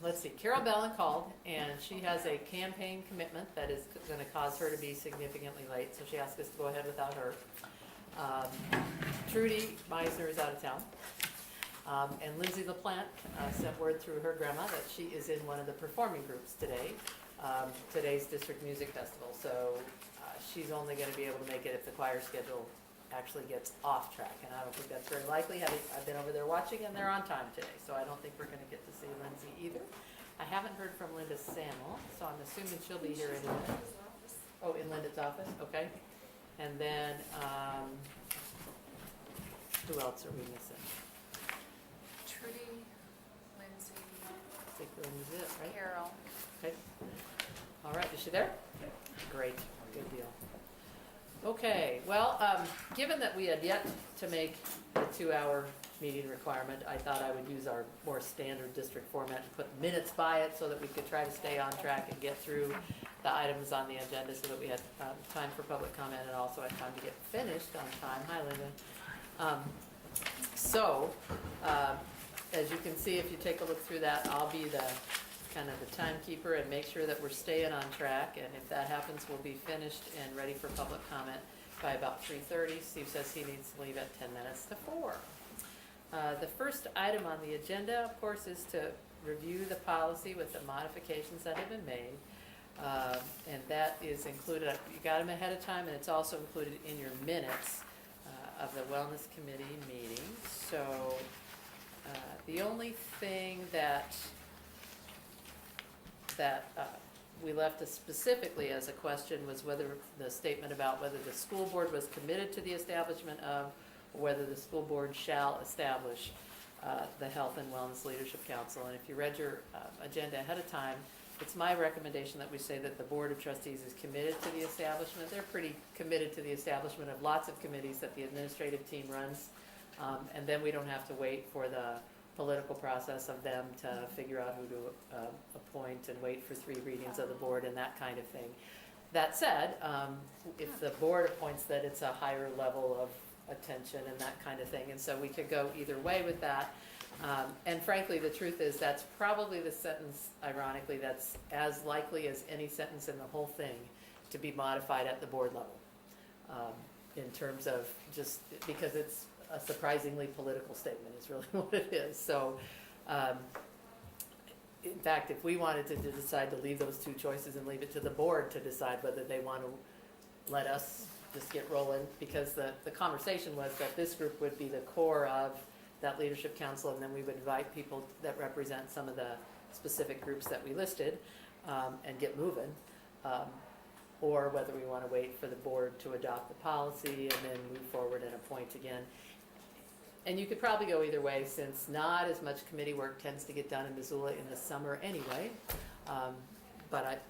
let's see, Carol Bellin called, and she has a campaign commitment that is going to cause her to be significantly late, so she asked us to go ahead without her. Trudy Meisner is out of town. And Lindsay LaPlante sent word through her grandma that she is in one of the performing groups today, today's district music festival. So she's only going to be able to make it if the choir schedule actually gets off track. And I don't think that's very likely. I've been over there watching, and they're on time today. So I don't think we're going to get to see Lindsay either. I haven't heard from Linda Samuel, so I'm assuming she'll be here in a minute. Oh, in Linda's office? Okay. And then, who else are we missing? Trudy, Lindsay, I think Lindsay's it, right? Carol. Okay. All right, is she there? Great, good deal. Okay, well, given that we had yet to make the 2-hour meeting requirement, I thought I would use our more standard district format and put minutes by it so that we could try to stay on track and get through the items on the agenda so that we had time for public comment and also had time to get finished on time. Hi, Linda. As you can see, if you take a look through that, I'll be the kind of the timekeeper and make sure that we're staying on track. And if that happens, we'll be finished and ready for public comment by about 3:30. Steve says he needs to leave at 10 minutes to 4. The first item on the agenda, of course, is to review the policy with the modifications that have been made. And that is included, you got them ahead of time, and it's also included in your minutes of the Wellness Committee meeting. So the only thing that we left specifically as a question was whether the statement about whether the school board was committed to the establishment of, or whether the school board shall establish the Health and Wellness Leadership Council. And if you read your agenda ahead of time, it's my recommendation that we say that the Board of Trustees is committed to the establishment. They're pretty committed to the establishment of lots of committees that the administrative team runs. And then we don't have to wait for the political process of them to figure out who to appoint and wait for 3 readings of the board and that kind of thing. That said, if the board appoints that, it's a higher level of attention and that kind of thing. And so we could go either way with that. And frankly, the truth is that's probably the sentence, ironically, that's as likely as any sentence in the whole thing to be modified at the board level. In terms of just because it's a surprisingly political statement is really what it is. So in fact, if we wanted to decide to leave those 2 choices and leave it to the board to decide whether they want to let us just get rolling, because the conversation was that this group would be the core of that leadership council, and then we would invite people that represent some of the specific groups that we listed and get moving. Or whether we want to wait for the board to adopt the policy and then move forward and appoint again. And you could probably go either way, since not as much committee work tends to get done in Missoula in the summer anyway. But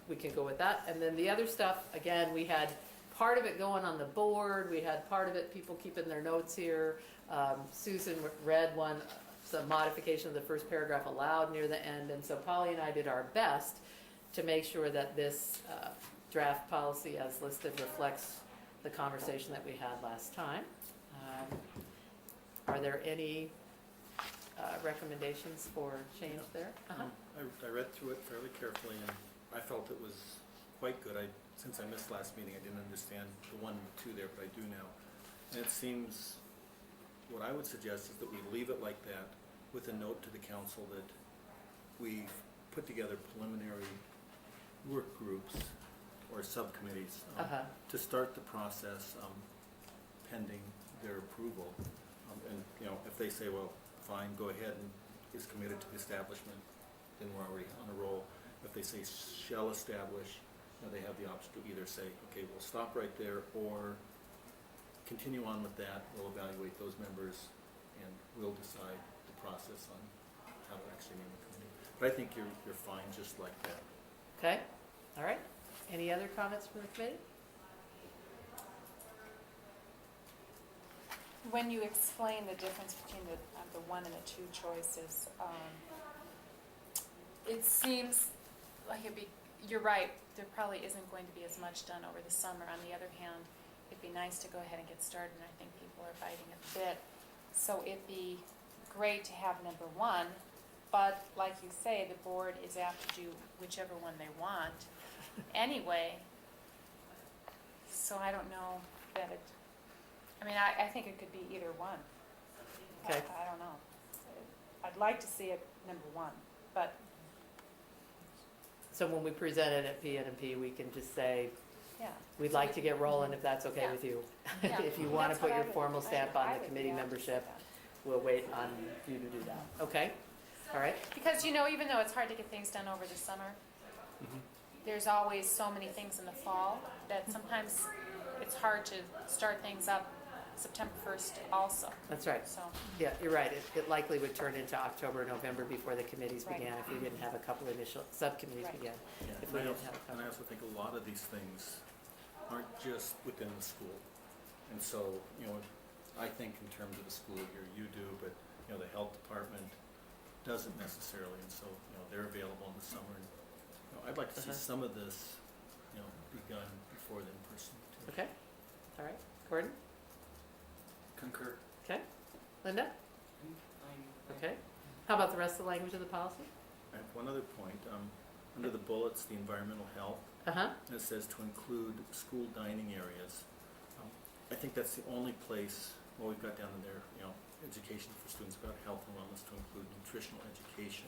we can go with that. And then the other stuff, again, we had part of it going on the board. We had part of it people keeping their notes here. Susan read some modification of the first paragraph aloud near the end. And so Polly and I did our best to make sure that this draft policy as listed reflects the conversation that we had last time. Are there any recommendations for change there? I read through it fairly carefully, and I felt it was quite good. Since I missed last meeting, I didn't understand the 1 and 2 there, but I do now. And it seems, what I would suggest is that we leave it like that with a note to the council that we've put together preliminary work groups or subcommittees to start the process pending their approval. And if they say, well, fine, go ahead and is committed to the establishment, then we're already on a roll. If they say shall establish, they have the option to either say, okay, we'll stop right there, or continue on with that. We'll evaluate those members, and we'll decide the process on how to actually name the committee. But I think you're fine just like that. Okay. All right. Any other comments from the committee? When you explain the difference between the 1 and the 2 choices, it seems like you're right, there probably isn't going to be as much done over the summer. On the other hand, it'd be nice to go ahead and get started, and I think people are biting a bit. So it'd be great to have number 1 But like you say, the board is apt to do whichever one they want anyway. So I don't know that it, I mean, I think it could be either one. Okay. I don't know. I'd like to see it number one, but So when we present it at PNP, we can just say, yeah. we'd like to get rolling if that's okay Yeah. with you. Yeah. If you want to That's put what your I would- formal stamp on I the would committee be happy to see membership, that. we'll wait on you to do that. Okay? All right? Because, you know, even though it's hard to get things done over the summer, there's always so many things in the fall that sometimes it's hard to start things up September 1st also, That's right. so. Yeah, you're right. It likely would turn into October, November before the committees Right. began if we didn't have a couple initial subcommittees Right. begin. Yeah, If and we I didn't also- have a And I couple. also think a lot of these things aren't just within the school. And so, you know, I think in terms of the school year, you do, but, you know, the health department doesn't necessarily, and so, you know, they're available in the summer. And, you know, I'd like to see Uh-huh. some of this, you know, begun before the in-person too. Okay? All right. Gordon? Concur. Okay? Linda? Okay. How about the rest of the language of the policy? I have one other point. Under the bullets, the environmental health, Uh-huh. and it says to include school dining areas. I think that's the only place, well, we've got down in there, you know, education for students about health and wellness to include nutritional education.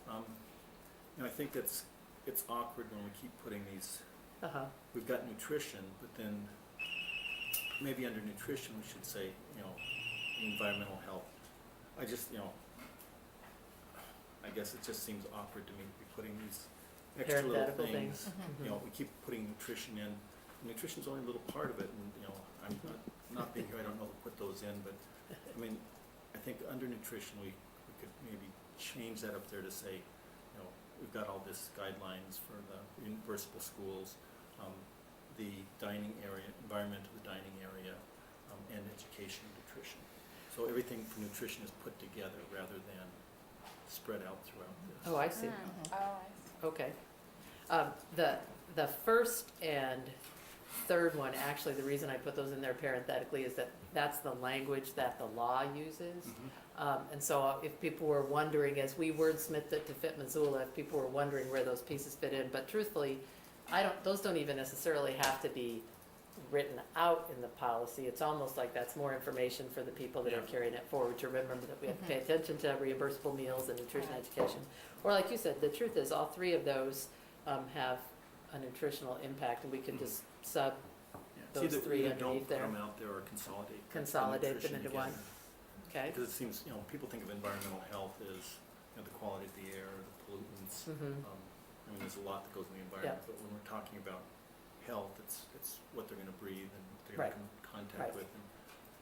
You know, I think it's awkward when we keep putting these, Uh-huh. we've got nutrition, but then maybe under nutrition we should say, you know, environmental health. I just, you know, I guess it just seems awkward to me to be putting these extra little Parenthetical things. things. Mhm. You know, we keep putting nutrition in. Nutrition's only a little part of it, and, you know, I'm not being here, I don't know who put those in, but, I mean, I think under nutrition, we could maybe change that up there to say, you know, we've got all this guidelines for the reimbursable schools, the dining area, environment of the dining area, and education and nutrition. So everything for nutrition is put together rather than spread out throughout this. Oh, I see. Oh, I see. Okay. The first and third one, actually, the reason I put those in there parenthetically is that that's the language that the law uses. And so if people were wondering, as we wordsmithed it to fit Missoula, if people were wondering where those pieces fit in, but truthfully, those don't even necessarily have to be written out in the policy. It's almost like that's more information for the people that are Yeah. carrying it forward to remember that we have to pay attention to reimbursable meals and nutrition education. Or like you said, the truth is, all three of those have a nutritional impact, and we can just Yeah. It's those either- three either underneath there. Don't put them out there or consolidate. the Consolidate them nutrition into one. together. Okay? Because it seems, you know, people think of environmental health as, you know, the quality of the air, the pollutants. Mhm. I mean, there's a lot that goes in the environment, but when we're talking about health, it's what they're gonna breathe and they're Right. gonna come in Right. contact with. And,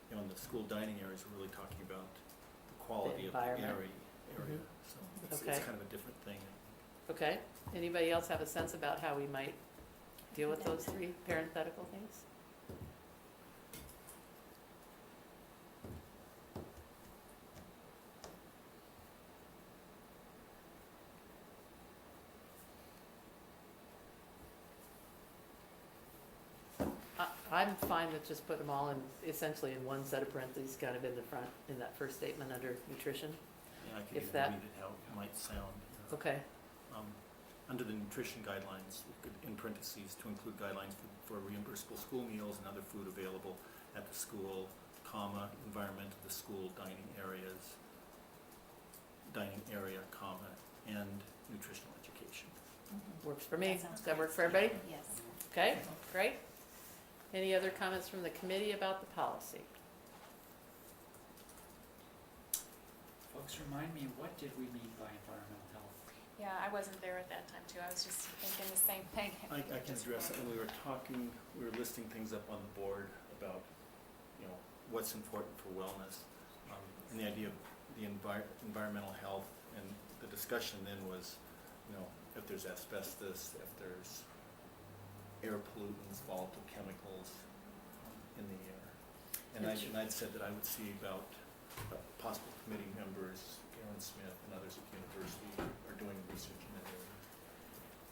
you know, in the school dining areas, we're really talking about the quality of the environment. area. Mhm. So it's Okay. kind of a different thing. Okay. Anybody else have a sense about how we might deal with those three parenthetical things? I'm fine with just putting them all in, essentially in one set of parentheses, kind of in the front, in that first statement under nutrition. Yeah, I could If even that- read it how it might sound. You know. Okay, Under the nutrition guidelines, we could, in parentheses, to include guidelines for reimbursable school meals and other food available at the school, comma, environment of the school dining area, comma, and nutritional education. works for me. That sounds Does that great. work for everybody? Yes. Okay, great. Any other comments from the committee about the policy? Folks, remind me, what did we mean by environmental health? Yeah, I wasn't there at that time too. I was just thinking the same thing. I can address it. When we were talking, we were listing things up on the board about, you know, what's important for wellness. And the idea of the environmental health, and the discussion then was, you know, if there's asbestos, if there's air pollutants, volatile chemicals in the air. And I'd said that I would see about possible committee members, Aaron Smith and others at the university are doing research in that area.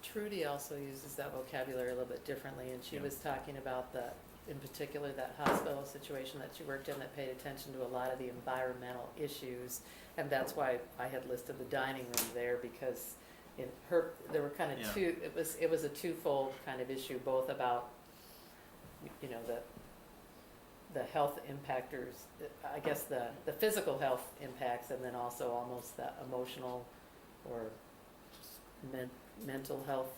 Trudy also uses that vocabulary a little bit differently, and she Yeah. was talking about the in particular, that hospital situation that she worked in that paid attention to a lot of the environmental issues. And that's why I had listed the dining room there, because in her, there were kind of Yeah. two, it was a twofold kind of issue, both about, you know, the health impactors, I guess the physical health impacts, and then also almost the emotional or mental health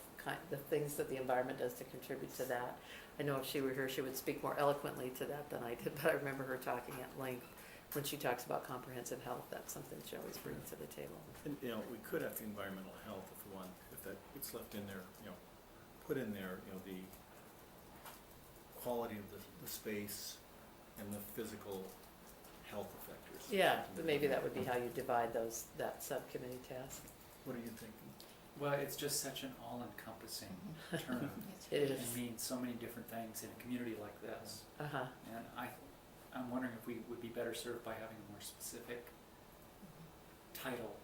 the things that the environment does to contribute to that. I know if she were here, she would speak more eloquently to that than I did, but I remember her talking at length when she talks about comprehensive health. That's something she always brings to the table. And, you know, we could have the environmental health if one, if that gets left in there, you know, put in there, you know, the quality of the space and the physical health effectors. Yeah, but maybe that would be how you divide that subcommittee task. What are you thinking? Well, it's just such an all-encompassing term. It It is. means so many different things in a community like this. Uh-huh. And I'm wondering if we would be better served by having a more specific title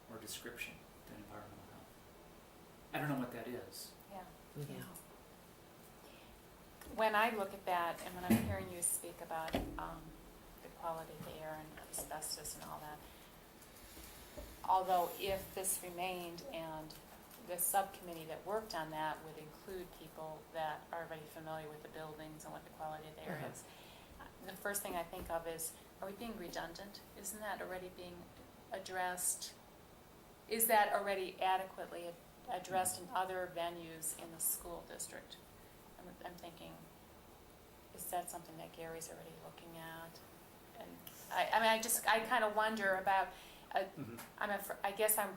or description than environmental health. I don't know what that is. Yeah. Mhm. When I look at that, and when I'm hearing you speak about the quality of the air and asbestos and all that, although if this remained and the subcommittee that worked on that would include people that are already familiar with the buildings and what the quality of the air Uh-huh. is, the first thing I think of is, are we being redundant? Isn't that already being addressed? Is that already adequately addressed in other venues in the school district? I'm thinking, is that something that Gary's already looking at? And I kind of wonder about, I guess I'm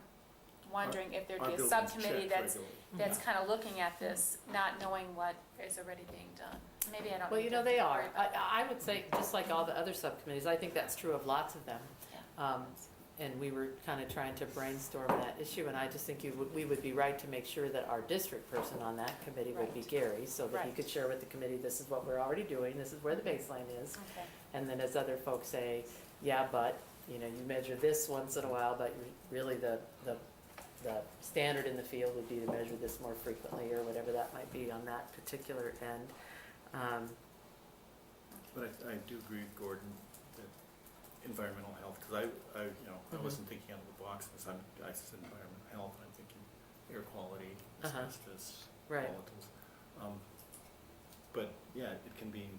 wondering if there'd Our be a buildings subcommittee check that's regularly. kind of looking at this, not knowing what is already being done. Maybe I don't. Well, need you know, to they worry are. about that. I would say, just like all the other subcommittees, I think that's true of lots of them. Yeah. And we were kind of trying to brainstorm that issue, and I just think we would be right to make sure that our district person on that committee would be Right. Gary, so that he Right. could share with the committee, this is what we're already doing, this is where the baseline is. Okay. And then as other folks say, yeah, but, you know, you measure this once in a while, but really the standard in the field would be to measure this more frequently, or whatever that might be on that particular end. But I do agree with Gordon that environmental health, because I Mhm. wasn't thinking out of the box, because I said environmental health, and I'm thinking air quality, Uh-huh. asbestos, Right. volatiles. But yeah, it can be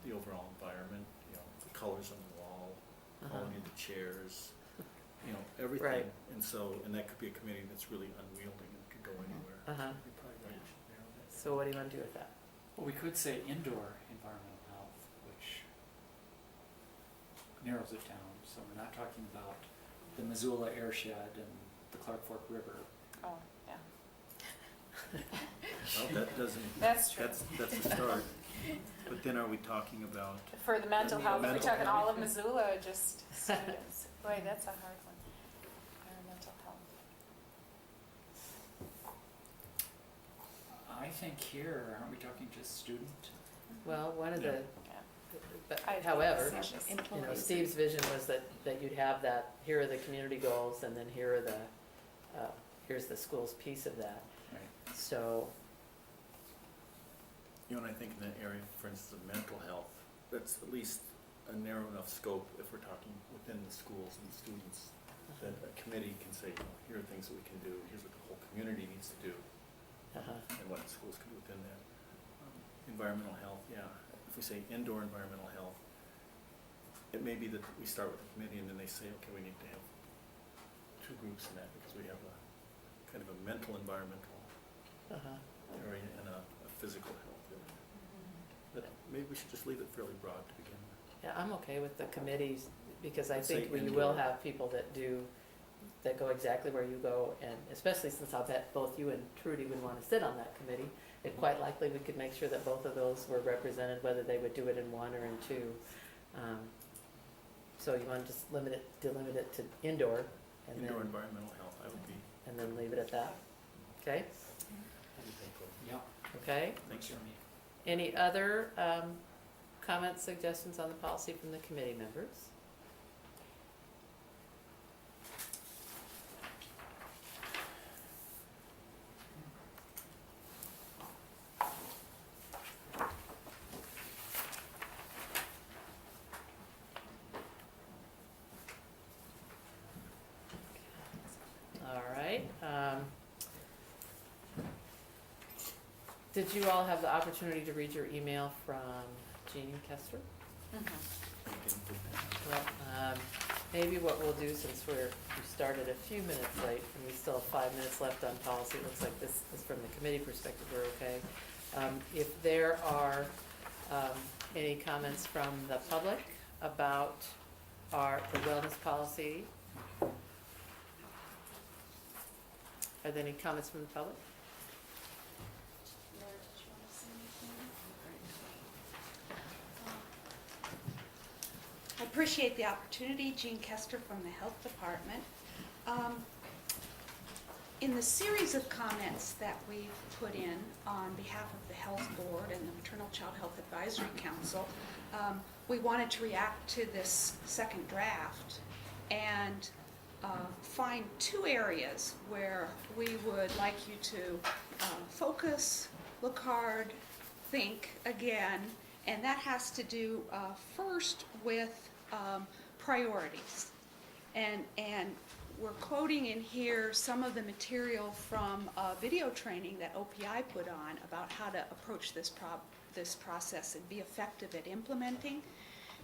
the overall environment, you know, the colors on the wall, Uh-huh. quality of the chairs, you know, everything. Right. And that could be a committee that's really unwieldy and could go anywhere. Uh-huh. You're probably right, we should narrow that. So what do you want to do with that? Well, we could say indoor environmental health, which narrows it down. So we're not talking about the Missoula airshed and the Clark Fork River. Oh, yeah. Well, that doesn't. That's true. That's a start. But then are we talking about, For the mental mean, health, we're mental talking health. all of Missoula, or just students? Boy, that's a hard one. Mental health. I think here, aren't we talking just student? Well, one of Yeah. the, Yeah. but I- however, Yes. you know, Steve's vision was that you'd have that, here are the community goals, and then here are here's the school's piece of that. Right. So, you know, and I think in that area, for instance, of mental health, that's at least a narrow enough scope if we're talking within the schools and the students, that a committee can say, you know, here are things that we can do, here's what the whole community needs to do, uh-huh, and what the schools can do within that. Environmental health, yeah, if we say indoor environmental health, it may be that we start with the committee and then they say, okay, we need to have two groups in that, because we have a kind of a mental environmental uh-huh. area and a physical health area. But maybe we should just leave it fairly broad to begin with. Yeah, I'm okay with the committees, because I Let's say think we will indoor. have people that go exactly where you go, and especially since I'll bet both you and Trudy would want to sit on that committee, it quite likely we could make sure that both of those were represented, whether they would do it in one or in two. So you want to just delimit it to indoor, and Indoor then, environmental health, I would be, and then leave it at that, okay? what do you think, Gordon? Yeah. Okay, Thanks, Jeremy. any other comments, suggestions on the policy from the committee members? Did you all have the opportunity to read your email from Jean Kester? Well, maybe what we'll do, since we started a few minutes late and we still have 5 minutes left on policy, it looks like this is from the committee perspective, we're okay. If there are any comments from the public about the wellness policy, are there any comments from the public? I appreciate the opportunity. Jean Kester from the Health Department. In the series of comments that we've put in on behalf of the Health Board and the Maternal Child Health Advisory Council, we wanted to react to this second draft and find 2 areas where we would like you to focus, look hard, think again, and that has to do first with priorities. And we're quoting in here some of the material from a video training that OPI put on about how to approach this process and be effective at implementing.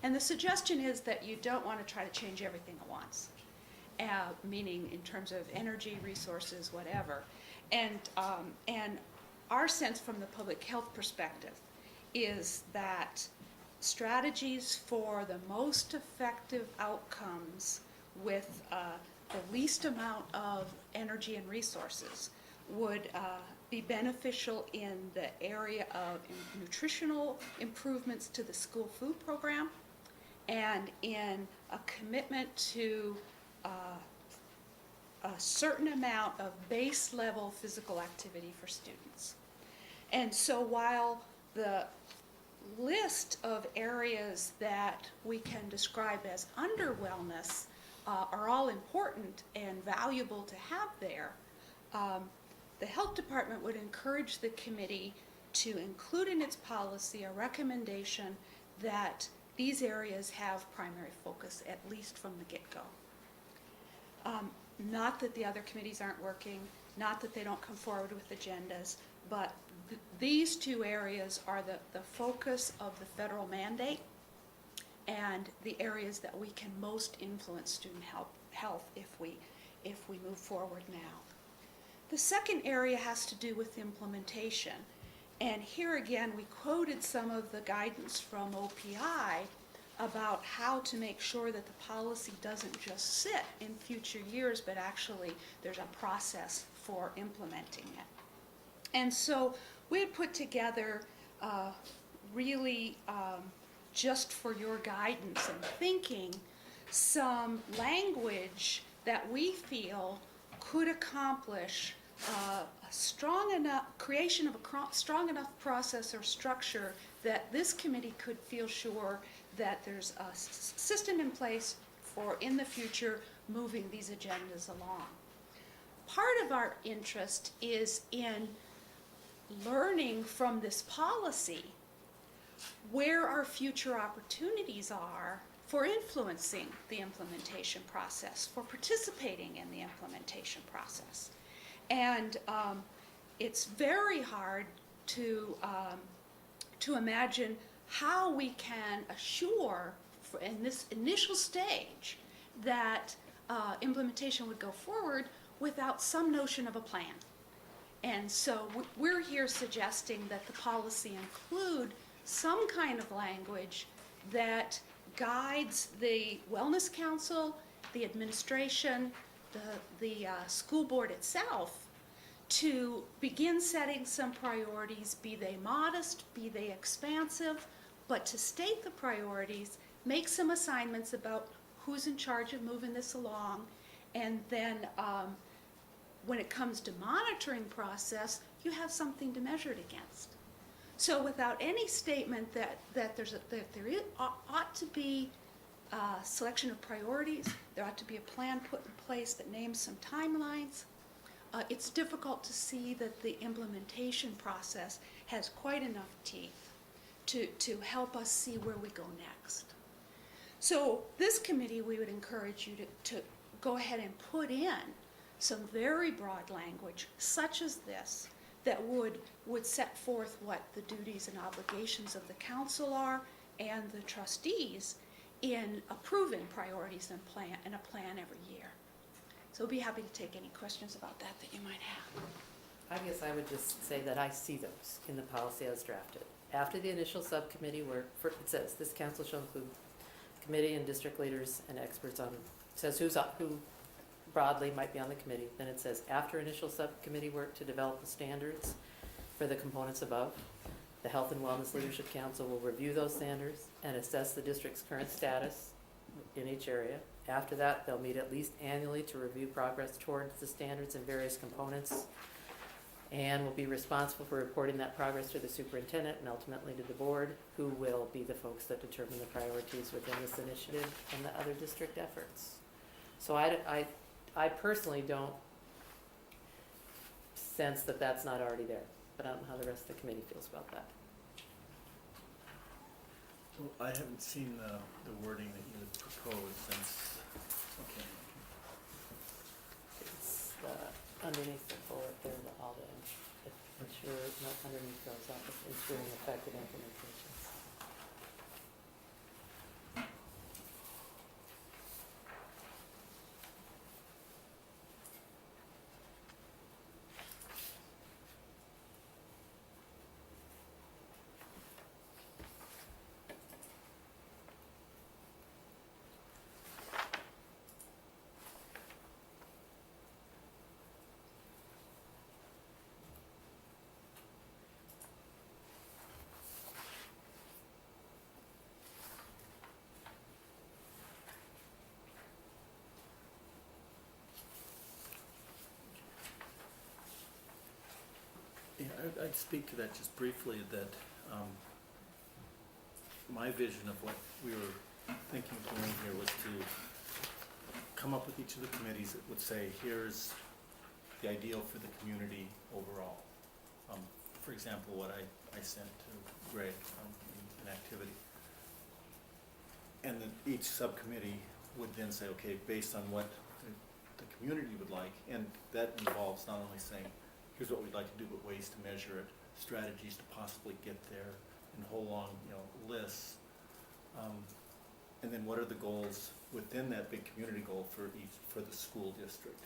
And the suggestion is that you don't want to try to change everything at once, meaning in terms of energy, resources, whatever. And our sense from the public health perspective is that strategies for the most effective outcomes with the least amount of energy and resources would be beneficial in the area of nutritional improvements to the school food program and in a commitment to a certain amount of base level physical activity for students. And so while the list of areas that we can describe as under wellness are all important and valuable to have there, the Health Department would encourage the committee to include in its policy a recommendation that these areas have primary focus, at least from the get-go. Not that the other committees aren't working, not that they don't come forward with agendas, but these 2 areas are the focus of the federal mandate and the areas that we can most influence student health if we move forward now. The second area has to do with implementation. And here again, we quoted some of the guidance from OPI about how to make sure that the policy doesn't just sit in future years, but actually there's a process for implementing it. And so we had put together really just for your guidance and thinking some language that we feel could accomplish creation of a strong enough process or structure that this committee could feel sure that there's a system in place for in the future moving these agendas along. Part of our interest is in learning from this policy where our future opportunities are for influencing the implementation process, for participating in the implementation process. And it's very hard to imagine how we can assure in this initial stage that implementation would go forward without some notion of a plan. And so we're here suggesting that the policy include some kind of language that guides the Wellness Council, the administration, the school board itself to begin setting some priorities, be they modest, be they expansive, but to state the priorities, make some assignments about who's in charge of moving this along, and then when it comes to monitoring process, you have something to measure it against. So without any statement that there ought to be a selection of priorities, there ought to be a plan put in place that names some timelines, it's difficult to see that the implementation process has quite enough teeth to help us see where we go next. So this committee, we would encourage you to go ahead and put in some very broad language, such as this, that would set forth what the duties and obligations of the council are and the trustees in approving priorities and a plan every year. So I'll be happy to take any questions about that you might have. I guess I would just say that I see those in the policy as drafted. After the initial subcommittee work, it says, this council shall include committee and district leaders and experts on, it says who broadly might be on the committee. Then it says, after initial subcommittee work to develop the standards for the components above, the Health and Wellness Leadership Council will review those standards and assess the district's current status in each area. After that, they'll meet at least annually to review progress towards the standards and various components, and will be responsible for reporting that progress to the superintendent and ultimately to the board, who will be the folks that determine the priorities within this initiative and the other district efforts. So I personally don't sense that that's not already there, but I don't know how the rest of the committee feels about that. Well, I haven't seen the wording that you had proposed since, okay. It's underneath the bullet there, all the, ensure, not underneath those, ensuring effective implementations. Yeah, I'd speak to that just briefly, that my vision of what we were thinking of doing here was to come up with each of the committees that would say, here's the ideal for the community overall. For example, what I sent to Greg in activity. And that each subcommittee would then say, okay, based on what the community would like, and that involves not only saying, here's what we'd like to do, but ways to measure it, strategies to possibly get there, and a whole long, lists. And then what are the goals within that big community goal for the school district?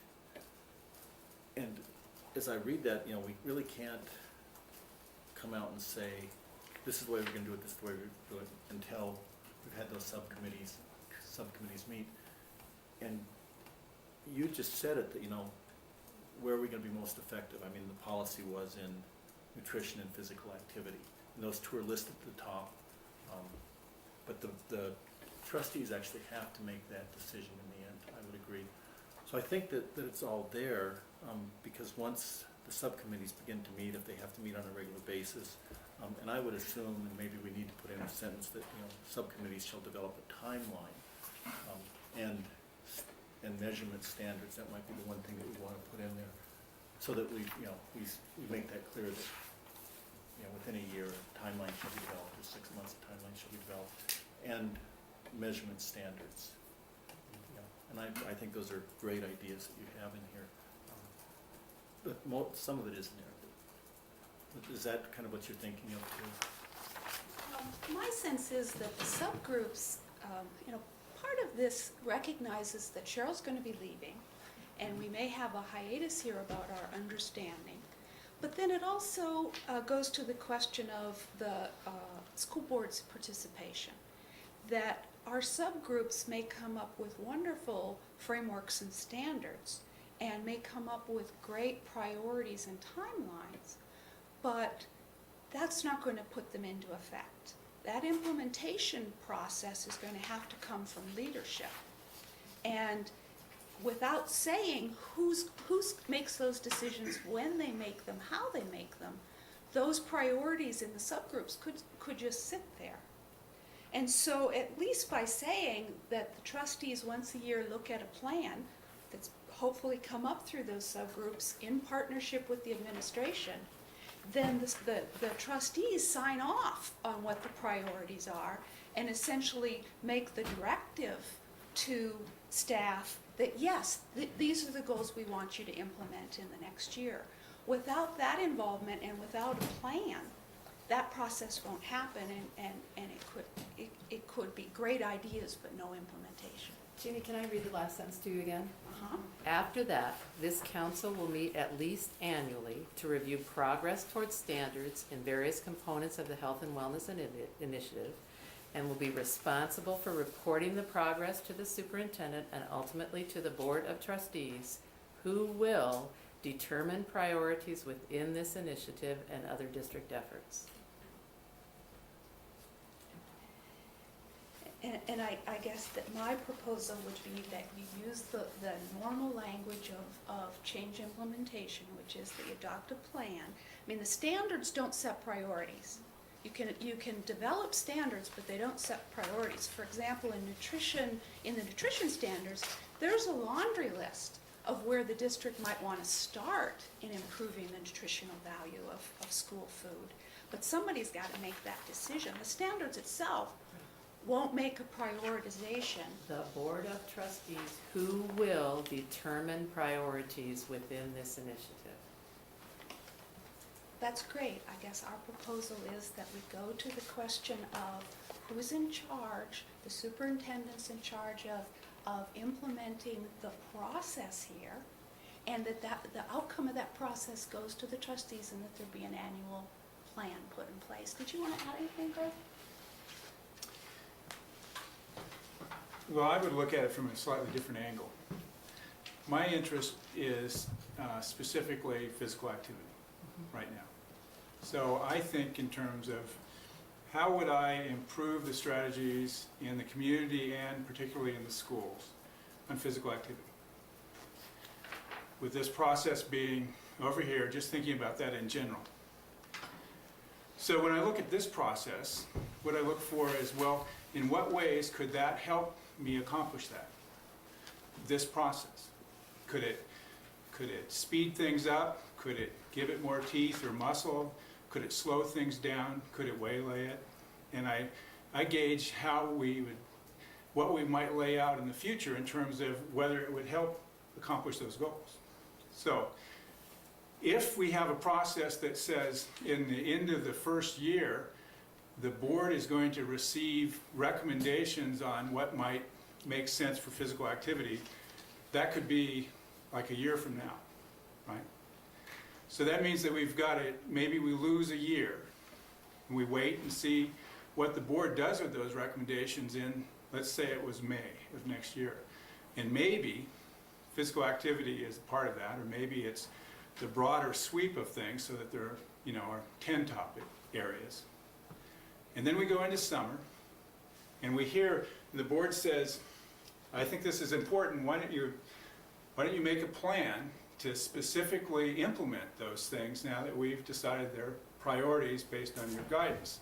And as I read that, we really can't come out and say, this is the way we're going to do it, this is the way we're going to do it, until we've had those subcommittees meet. And you just said it, that, where are we going to be most effective? I mean, the policy was in nutrition and physical activity. And those two are listed at the top. But the trustees actually have to make that decision in the end, I would agree. So I think that it's all there, because once the subcommittees begin to meet, if they have to meet on a regular basis, and I would assume, and maybe we need to put in a sentence that, subcommittees shall develop a timeline, and measurement standards. That might be the one thing that we want to put in there, so that we make that clear that, within a year, a timeline should be developed, or 6 months, a timeline should be developed, and measurement standards. And I think those are great ideas that you have in here. But some of it isn't there. But is that kind of what you're thinking of too? My sense is that the subgroups, part of this recognizes that Cheryl's going to be leaving, and we may have a hiatus here about our understanding. But then it also goes to the question of the school board's participation, that our subgroups may come up with wonderful frameworks and standards, and may come up with great priorities and timelines, but that's not going to put them into effect. That implementation process is going to have to come from leadership. And without saying who makes those decisions, when they make them, how they make them, those priorities in the subgroups could just sit there. And so at least by saying that the trustees once a year look at a plan that's hopefully come up through those subgroups in partnership with the administration, then the trustees sign off on what the priorities are and essentially make the directive to staff that yes, these are the goals we want you to implement in the next year. Without that involvement and without a plan, that process won't happen, and it could be great ideas but no implementation. Jeannie, can I read the last sentence to you again? Uh-huh. After that, this council will meet at least annually to review progress towards standards in various components of the Health and Wellness Initiative, and will be responsible for reporting the progress to the superintendent and ultimately to the Board of Trustees, who will determine priorities within this initiative and other district efforts. And I guess that my proposal would be that you use the normal language of change implementation, which is that you adopt a plan. I mean, the standards don't set priorities. You can develop standards, but they don't set priorities. For example, in the nutrition standards, there's a laundry list of where the district might want to start in improving the nutritional value of school food. But somebody's got to make that decision. The standards itself won't make a prioritization. The Board of Trustees, who will determine priorities within this initiative. That's great. I guess our proposal is that we go to the question of who's in charge, the superintendent's in charge of implementing the process here, and that the outcome of that process goes to the trustees, and that there be an annual plan put in place. Did you want to add anything, Greg? Well, I would look at it from a slightly different angle. My interest is specifically physical activity right now. So I think in terms of how would I improve the strategies in the community and particularly in the schools on physical activity. With this process being over here, just thinking about that in general. So when I look at this process, what I look for is, well, in what ways could that help me accomplish that? This process. Could it speed things up? Could it give it more teeth or muscle? Could it slow things down? Could it waylay it? And I gauge what we might lay out in the future in terms of whether it would help accomplish those goals. So if we have a process that says in the end of the first year, the board is going to receive recommendations on what might make sense for physical activity, that could be like a year from now, right? So that means that we've got to, maybe we lose a year, and we wait and see what the board does with those recommendations in, let's say it was May of next year. And maybe physical activity is part of that, or maybe it's the broader sweep of things so that there are 10 topic areas. And then we go into summer, and we hear the board says, I think this is important, why don't you make a plan to specifically implement those things now that we've decided their priorities based on your guidance.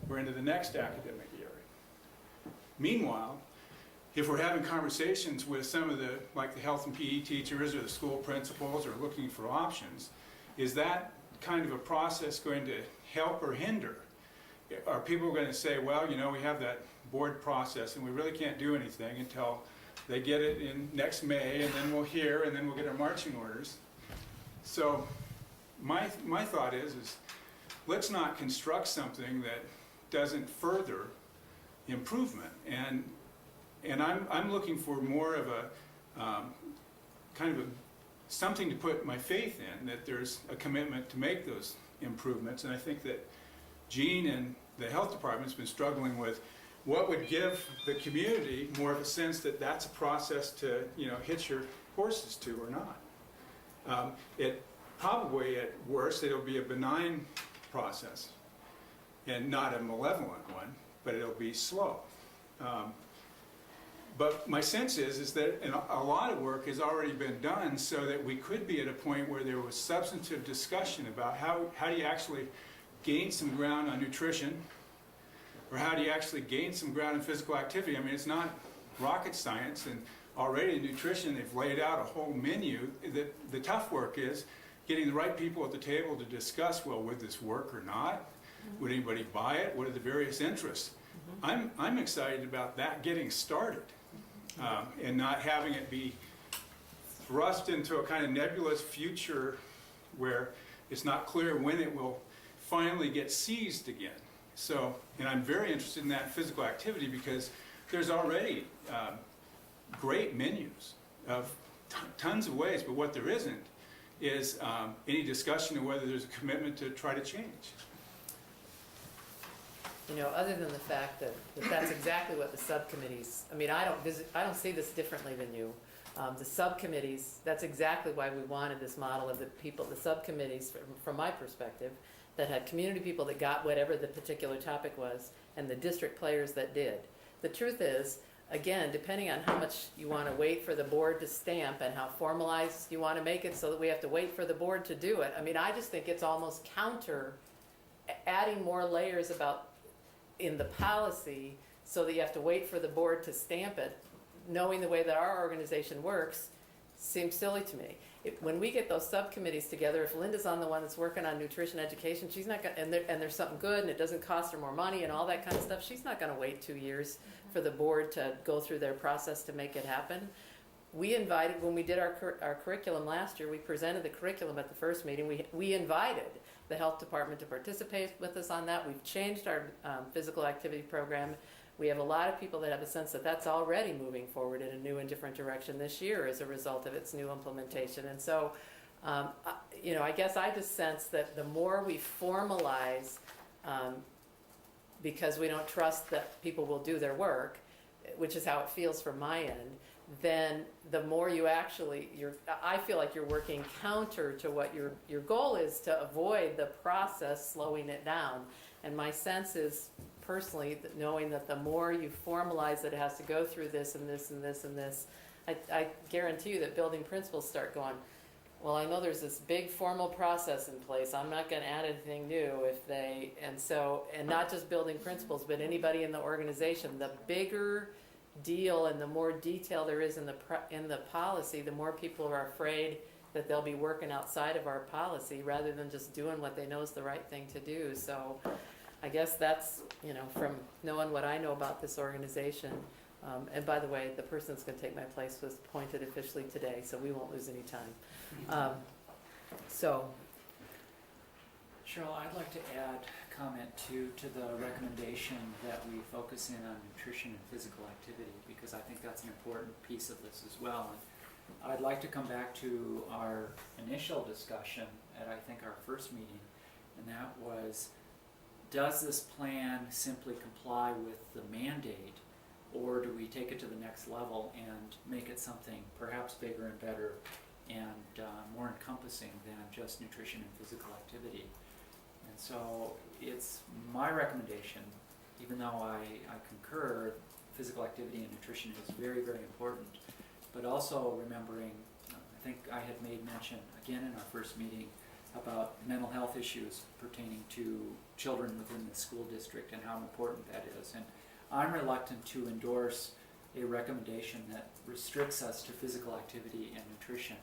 We're into the next academic year. Meanwhile, if we're having conversations with some of the health and PE teachers or the school principals or looking for options, is that kind of a process going to help or hinder? Are people going to say, well, we have that board process and we really can't do anything until they get it in next May, and then we'll hear, and then we'll get our marching orders. So my thought is let's not construct something that doesn't further improvement. And I'm looking for more of a something to put my faith in, that there's a commitment to make those improvements. And I think that Jean and the health department's been struggling with what would give the community more of a sense that that's a process to hitch your horses to or not. It probably, at worst, it'll be a benign process and not a malevolent one, but it'll be slow. But my sense is that a lot of work has already been done so that we could be at a point where there was substantive discussion about how do you actually gain some ground on nutrition, or how do you actually gain some ground in physical activity. I mean, it's not rocket science, and already in nutrition they've laid out a whole menu. The tough work is getting the right people at the table to discuss, well, would this work or not? Mm-hmm. Would anybody buy it? What are the various interests? Mm-hmm. I'm excited about that getting started, and not having it be thrust into a kind of nebulous future where It's not clear when it will finally get seized again. So, and I'm very interested in that physical activity because there's already great menus of tons of ways, but what there isn't is any discussion of whether there's a commitment to try to change. You know, other than the fact that that's exactly what the subcommittees, I mean, I don't see this differently than you. The subcommittees, that's exactly why we wanted this model of the people, the subcommittees, from my perspective, that had community people that got whatever the particular topic was, and the district players that did. The truth is, again, depending on how much you want to wait for the board to stamp and how formalized you want to make it so that we have to wait for the board to do it, I mean, I just think it's almost counter adding more layers about in the policy so that you have to wait for the board to stamp it, knowing the way that our organization works, seems silly to me. When we get those subcommittees together, if Linda's on the one that's working on nutrition education, she's not gonna, and there's something good and it doesn't cost her more money and all that kind of stuff, she's not gonna wait 2 years for the board to go through their process to make it happen. We invited, when we did our curriculum last year, we presented the curriculum at the first meeting, we invited the health department to participate with us on that. We've changed our physical activity program. We have a lot of people that have a sense that that's already moving forward in a new and different direction this year as a result of its new implementation. And so, you know, I guess I just sense that the more we formalize, because we don't trust that people will do their work, which is how it feels from my end, then the more you actually, I feel like you're working counter to what your goal is, to avoid the process slowing it down. And my sense is, personally, that knowing that the more you formalize that it has to go through this and this and this and this, I guarantee you that building principals start going, well, I know there's this big formal process in place, I'm not going to add anything new if they, and not just building principals, but anybody in the organization, the bigger deal and the more detail there is in the policy, the more people are afraid that they'll be working outside of our policy rather than just doing what they know is the right thing to do. So I guess that's, you know, from knowing what I know about this organization. And by the way, the person that's going to take my place was appointed officially today, so we won't lose any time. So, Cheryl, I'd like to add comment to the recommendation that we focus in on nutrition and physical activity, because I think that's an important piece of this as well. And I'd like to come back to our initial discussion at, I think, our first meeting, and that was, does this plan simply comply with the mandate, or do we take it to the next level and make it something perhaps bigger and better and more encompassing than just nutrition and physical activity? And so it's my recommendation, even though I concur physical activity and nutrition is very, very important, but also remembering, I think I had made mention again in our first meeting about mental health issues pertaining to children within the school district and how important that is. And I'm reluctant to endorse a recommendation that restricts us to physical activity and nutrition,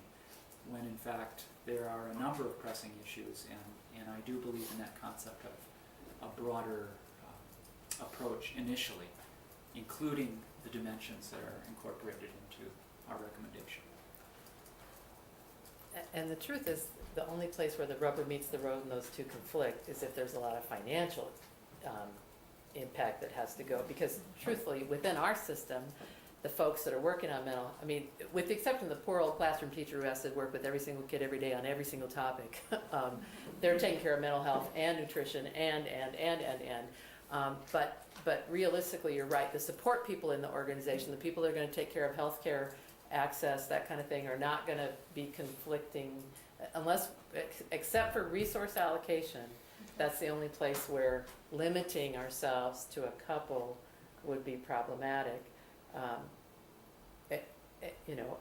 when in fact there are a number of pressing issues, and I do believe in that concept of a broader approach initially, including the dimensions that are incorporated into our recommendation. and the truth is, the only place where the rubber meets the road and those two conflict is if there's a lot of financial impact that has to go, because truthfully, within our system, the folks that are working on mental, I mean, with the exception of the poor old classroom teacher who has to work with every single kid every day on every single topic, they're taking care of mental health and nutrition but realistically, you're right, the support people in the organization, the people that are going to take care of healthcare access, that kind of thing, are not going to be conflicting unless, except for resource allocation. That's the only place where limiting ourselves to a couple would be problematic. You know,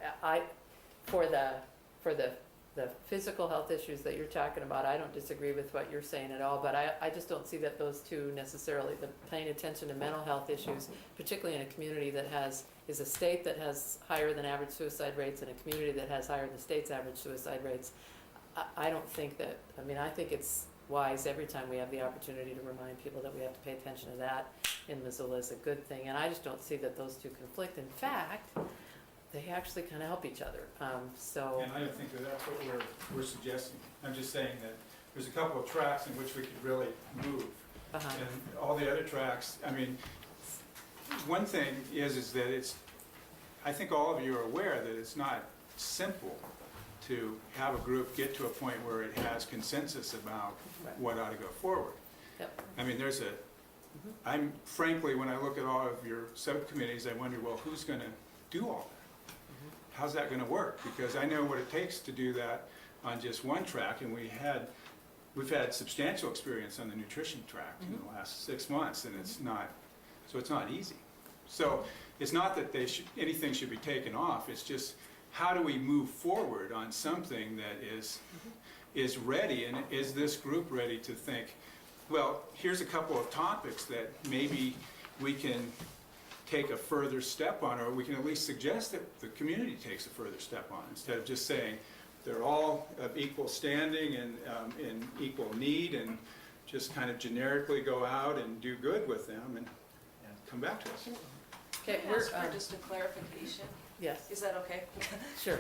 for the physical health issues that you're talking about, I don't disagree with what you're saying at all, but I just don't see that those two necessarily, the paying attention to mental health issues, particularly in a community that is a state that has higher than average suicide rates and a community that has higher than the state's average suicide rates. I don't think that, I mean, I think it's wise every time we have the opportunity to remind people that we have to pay attention to that in Missoula is a good thing, and I just don't see that those two conflict. In fact, they actually kind of help each other. So. And I don't think that that's what we're suggesting. I'm just saying that there's a couple of tracks in which we could really move. Uh-huh. And all the other tracks, I mean, one thing is that it's, I think all of you are aware that it's not simple to have a group get to a point where it has consensus about Right. what ought to go forward. Yep. I mean, there's a, I'm frankly, when I look at all of your subcommittees, I wonder, well, who's going to do all that? How's that going to work? Because I know what it takes to do that on just one track, and we've had substantial experience on the nutrition track in the last 6 months, and it's not easy. So it's not that anything should be taken off, it's just how do we move forward on something that is ready, and is this group ready to think, well, here's a couple of topics that maybe we can take a further step on, or we can at least suggest that the community takes a further step on, instead of just saying they're all of equal standing and in equal need, and just kind of generically go out and do good with them and come back to us. Okay, Can I we're, ask for just a clarification? yes, Is that okay? sure,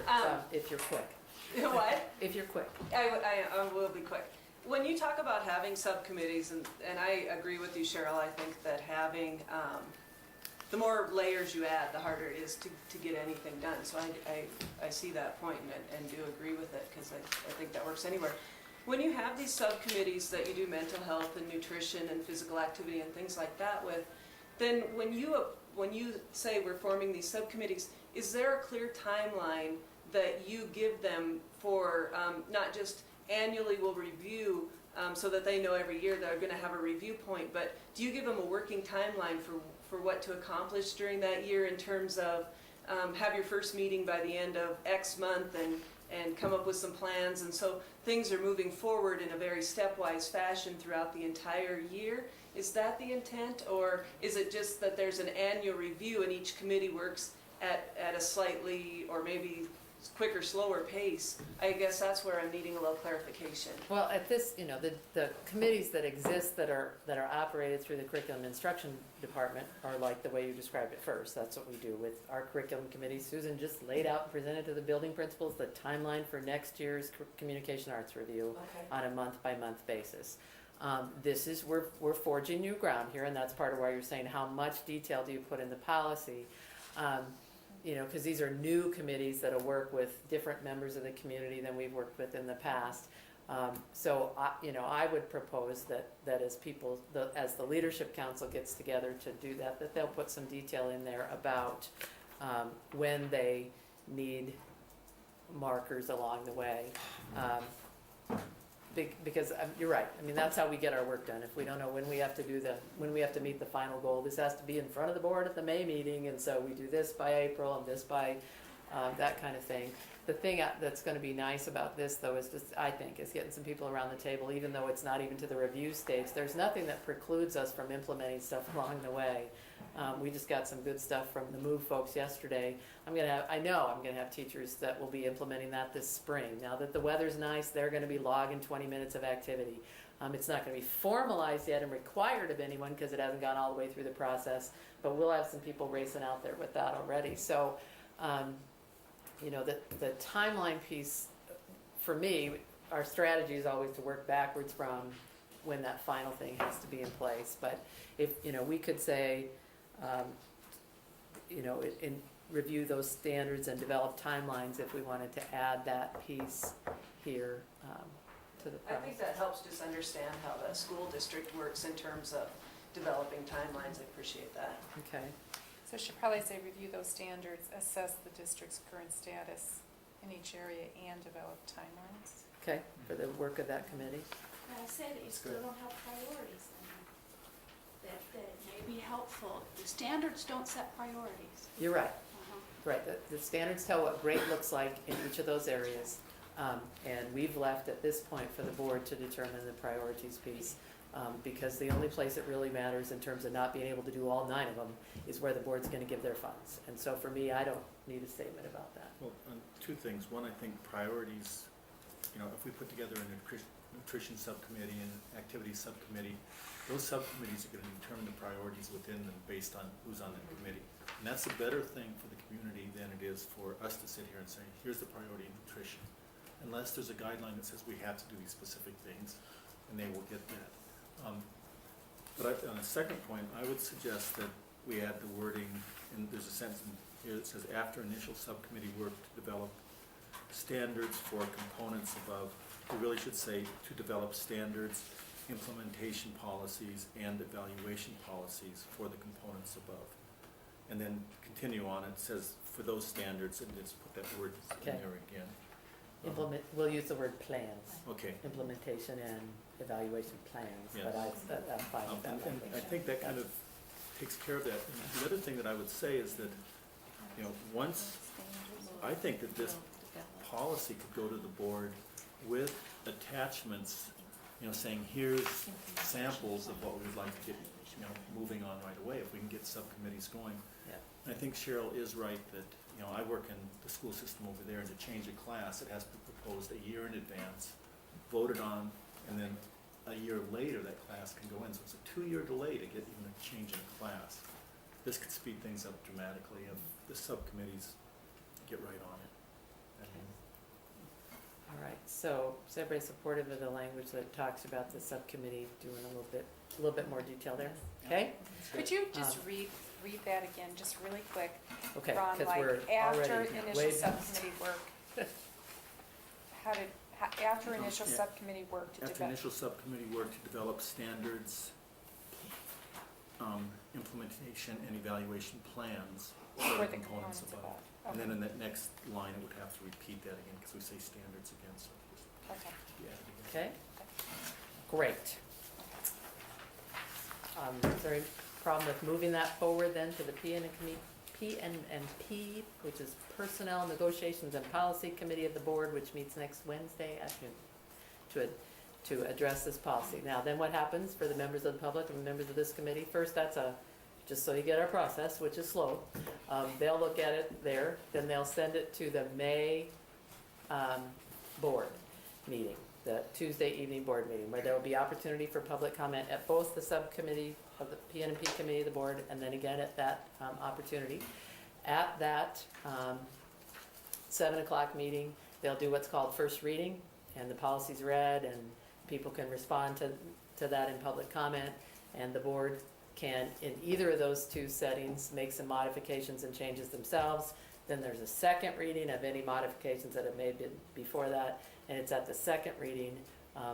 if you're quick. What? If you're quick. I will be quick. When you talk about having subcommittees, and I agree with you, Cheryl, I think that having, the more layers you add, the harder it is to get anything done. So I see that point and do agree with it, because I think that works anywhere. When you have these subcommittees that you do mental health and nutrition and physical activity and things like that with, then when you say we're forming these subcommittees, is there a clear timeline that you give them for not just annually we'll review so that they know every year they're going to have a review point, but do you give them a working timeline for what to accomplish during that year in terms of have your first meeting by the end of X month and come up with some plans, and so things are moving forward in a very stepwise fashion throughout the entire year? Is that the intent, or is it just that there's an annual review and each committee works at a slightly or maybe quicker, slower pace? I guess that's where I'm needing a little clarification. Well, at this, the committees that exist that are operated through the curriculum instruction department are like the way you described it first. That's what we do with our curriculum committee. Susan just laid out and presented to the building principals the timeline for next year's communication arts review Okay. on a month-by-month basis. We're forging new ground here, and that's part of why you're saying how much detail do you put in the policy. Because these are new committees that'll work with different members of the community than we've worked with in the past. So I would propose that as the leadership council gets together to do that they'll put some detail in there about when they need markers along the way. Because you're right. I mean, that's how we get our work done. If we don't know when we have to meet the final goal, this has to be in front of the board at the May meeting, and so we do this by April and this by that kind of thing. The thing that's going to be nice about this, though, is getting some people around the table, even though it's not even to the review stage. There's nothing that precludes us from implementing stuff along the way. We just got some good stuff from the MOVE folks yesterday. I know I'm gonna have teachers that will be implementing that this spring. Now that the weather's nice, they're gonna be logging 20 minutes of activity. It's not gonna be formalized yet and required of anyone because it hasn't gone all the way through the process, but we'll have some people racing out there with that already. So, the timeline piece, for me, our strategy is always to work backwards from when that final thing has to be in place. But if, we could say, review those standards and develop timelines if we wanted to add that piece here to the I process. think that helps just understand how the school district works in terms of developing timelines. I appreciate that. Okay, So I should probably say review those standards, assess the district's current status in each area, and develop timelines. okay, for the work of that committee. I say that you still don't have priorities then. That it may be helpful. The standards don't set priorities. You're right. Right, the standards tell what great looks like in each of those areas. And we've left at this point for the board to determine the priorities piece. Because the only place it really matters in terms of not being able to do all 9 of them is where the board's gonna give their funds. And so for me, I don't need a statement about that. Well, two things. One, I think priorities, if we put together a nutrition subcommittee and activity subcommittee, those subcommittees are going to determine the priorities within them based on who's on that committee. And that's a better thing for the community than it is for us to sit here and say, here's the priority in nutrition. unless there's a guideline that says we have to do these specific things, and they will get that. But on a second point, I would suggest that we add the wording, and there's a sentence in here that says, after initial subcommittee work to develop standards for components above. We really should say to develop standards, implementation policies, and evaluation policies for the components above. And then continue on, it says for those standards, and just put that word in Okay. there again. We'll use the word plans, Okay. implementation and evaluation plans, Yes. but I'm fine with that. And I think that kind of takes care of that. And the other thing that I would say is that, you know, once, I think that this policy could go to the board with attachments, you know, saying here's samples of what we would like to get, you know, moving on right away, if we can get subcommittees going. Yeah. And I think Cheryl is right that, you know, I work in the school system over there, and to change a class, it has to be proposed a year in advance, voted on, and then a year later, that class can go in. So it's a 2-year delay to get even a change in a class. This could speed things up dramatically if the subcommittees get right on it. All right, so is everybody supportive of the language that talks about the subcommittee doing a little bit more detail there? Okay? Could you just read that again, just really quick? Okay, Ron, because like, we're after already initial way subcommittee work, after initial Yeah. subcommittee work to After develop. initial subcommittee work to develop standards, implementation and evaluation plans for the components above. And then in that next line, it would have to repeat that again, because we say standards again, so just, Okay. yeah. Okay, great. Is there any problem with moving that forward then to the P&P, which is Personnel Negotiations and Policy Committee of the Board, which meets next Wednesday afternoon to address this policy. Now, then what happens for the members of the public and members of this committee? First, that's just so you get our process, which is slow. They'll look at it there, then they'll send it to the May board meeting, the Tuesday evening board meeting, where there will be opportunity for public comment at both the subcommittee of the P&P committee of the board, and then again at that opportunity. At that 7 o'clock meeting, they'll do what's called first reading, and the policy's read, and people can respond to that in public comment, and the board can, in either of those two settings, make some modifications and changes themselves. Then there's a second reading of any modifications that have made before that, and it's at the second reading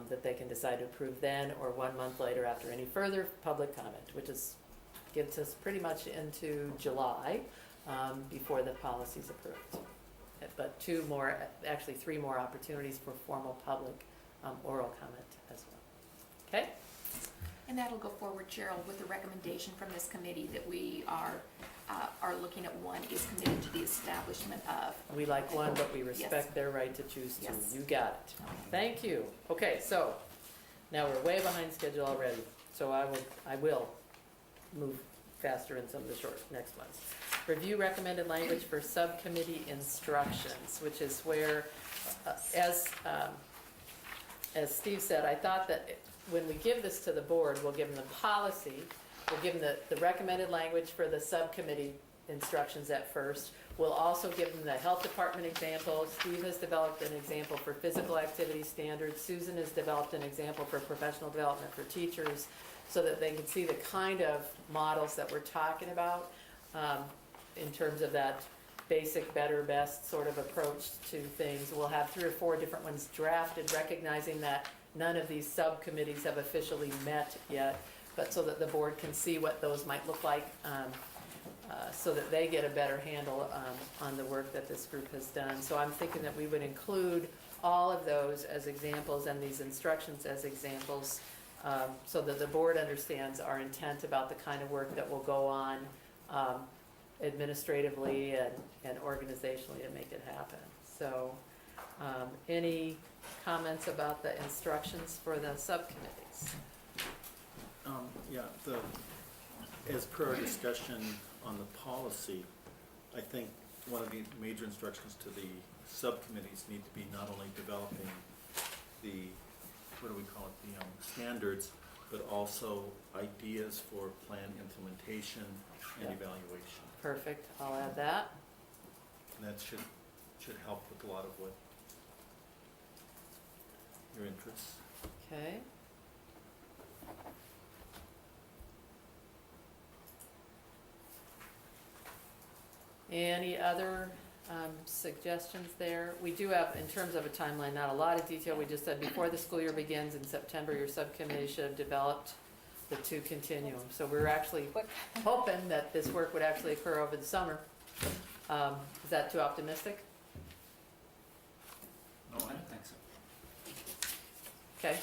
that they can decide to approve then, or 1 month later after any further public comment, which gets us pretty much into July before the policy's approved. But 3 more opportunities for formal public oral comment as well. Okay? And that'll go forward, Cheryl, with the recommendation from this committee that we are looking at. One is committed to the establishment of. We like one, but we respect their right to choose two. Yes. You got it. Thank you. Okay, so now we're way behind schedule already, so I will move faster in some of the next ones. Review recommended language for subcommittee instructions, which is where, as Steve said, I thought that when we give this to the board, we'll give them the policy, we'll give them the recommended language for the subcommittee instructions at first. We'll also give them the health department example. Steve has developed an example for physical activity standards. Susan has developed an example for professional development for teachers, so that they can see the kind of models that we're talking about in terms of that basic, better, best sort of approach to things. We'll have 3 or 4 different ones drafted, recognizing that none of these subcommittees have officially met yet, but so that the board can see what those might look like, so that they get a better handle on the work that this group has done. So I'm thinking that we would include all of those as examples and these instructions as examples, so that the board understands our intent about the kind of work that will go on administratively and organizationally to make it happen. So any comments about the instructions for the subcommittees? Yeah, as per our discussion on the policy, I think one of the major instructions to the subcommittees need to be not only developing the, standards, but also ideas for plan implementation and Yeah. evaluation. Perfect, I'll add that. And that should help with a lot of what your interests. Okay. Any other suggestions there? We do have, in terms of a timeline, not a lot of detail. We just said before the school year begins in September, your subcommittee should have developed the two continuums. So we're actually Quick. hoping that this work would actually occur over the summer. Is that too optimistic? No, I don't think so. Okay.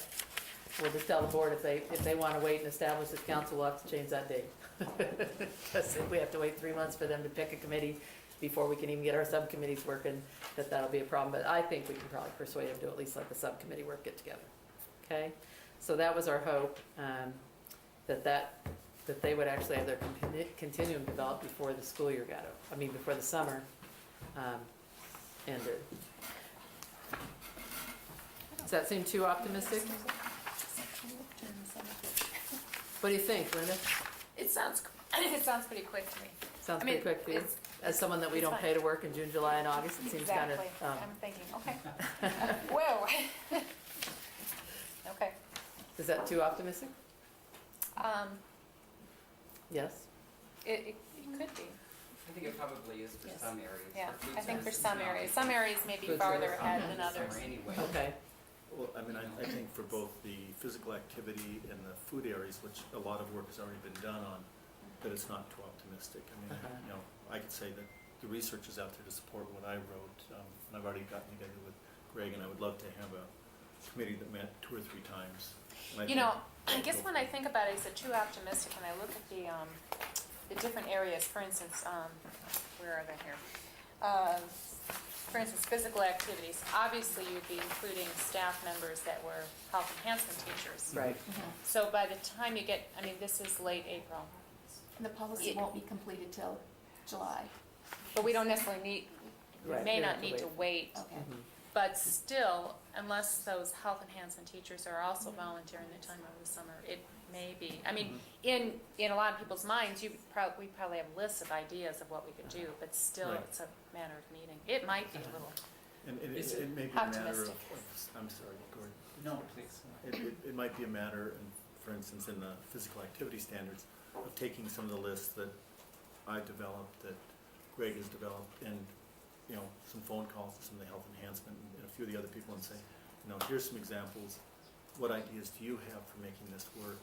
We'll just tell the board if they want to wait and establish this council, we'll have to change that date. Because if we have to wait 3 months for them to pick a committee before we can even get our subcommittees working, that'll be a problem. But I think we can probably persuade them to at least let the subcommittee work get together. Okay? So that was our hope, that they would actually have their continuum developed before the school year before the summer ended. Does that seem too optimistic? What do you think, Linda? It sounds pretty quick to me. Sounds I mean, pretty quick for you? it's- As someone that we it's don't fine. pay to work in June, July, and August, it seems kind of, Exactly. I'm thinking, okay. Whoa. Okay. is that too optimistic? Yes? It could be, I think it probably is for Yes. some areas. yeah. food I think for service is some not. areas. Some areas may be Food farther service, ahead okay. than others. Summer anyway. Okay, Well, I mean, I think for both the physical activity and the food areas, which a lot of work has already been done on, that it's not too optimistic. I mean, Uh-huh. you know, I could say that the research is out there to support what I wrote, and I've already gotten together with Greg, and I would love to have a committee that met 2 or 3 times. And You think know, that I would guess go when for I it. think about it, is it too optimistic when I look at the different areas, for instance, where are they here? For instance, physical activities, obviously you'd be including staff members that were health enhancement teachers. right. So by the time you get, I mean, this is late April, The policy won't be completed till July. but we don't necessarily need, we Right, may we not have to need to wait. Okay. Mhm. But still, unless those health enhancement teachers are also volunteering their time over the summer, it may be, I mean, in a lot of people's minds, we probably have lists of ideas of what we could do, but still, Right. it's a matter of meeting. It might be a little, And Is it may be a matter of, optimistic. I'm sorry, Gordon. No, please. It might be a matter, for instance, in the physical activity standards, of taking some of the lists that I developed, that Greg has developed, and, you know, some phone calls to some of the health enhancement and a few of the other people and say, you know, here's some examples, what ideas do you have for making this work?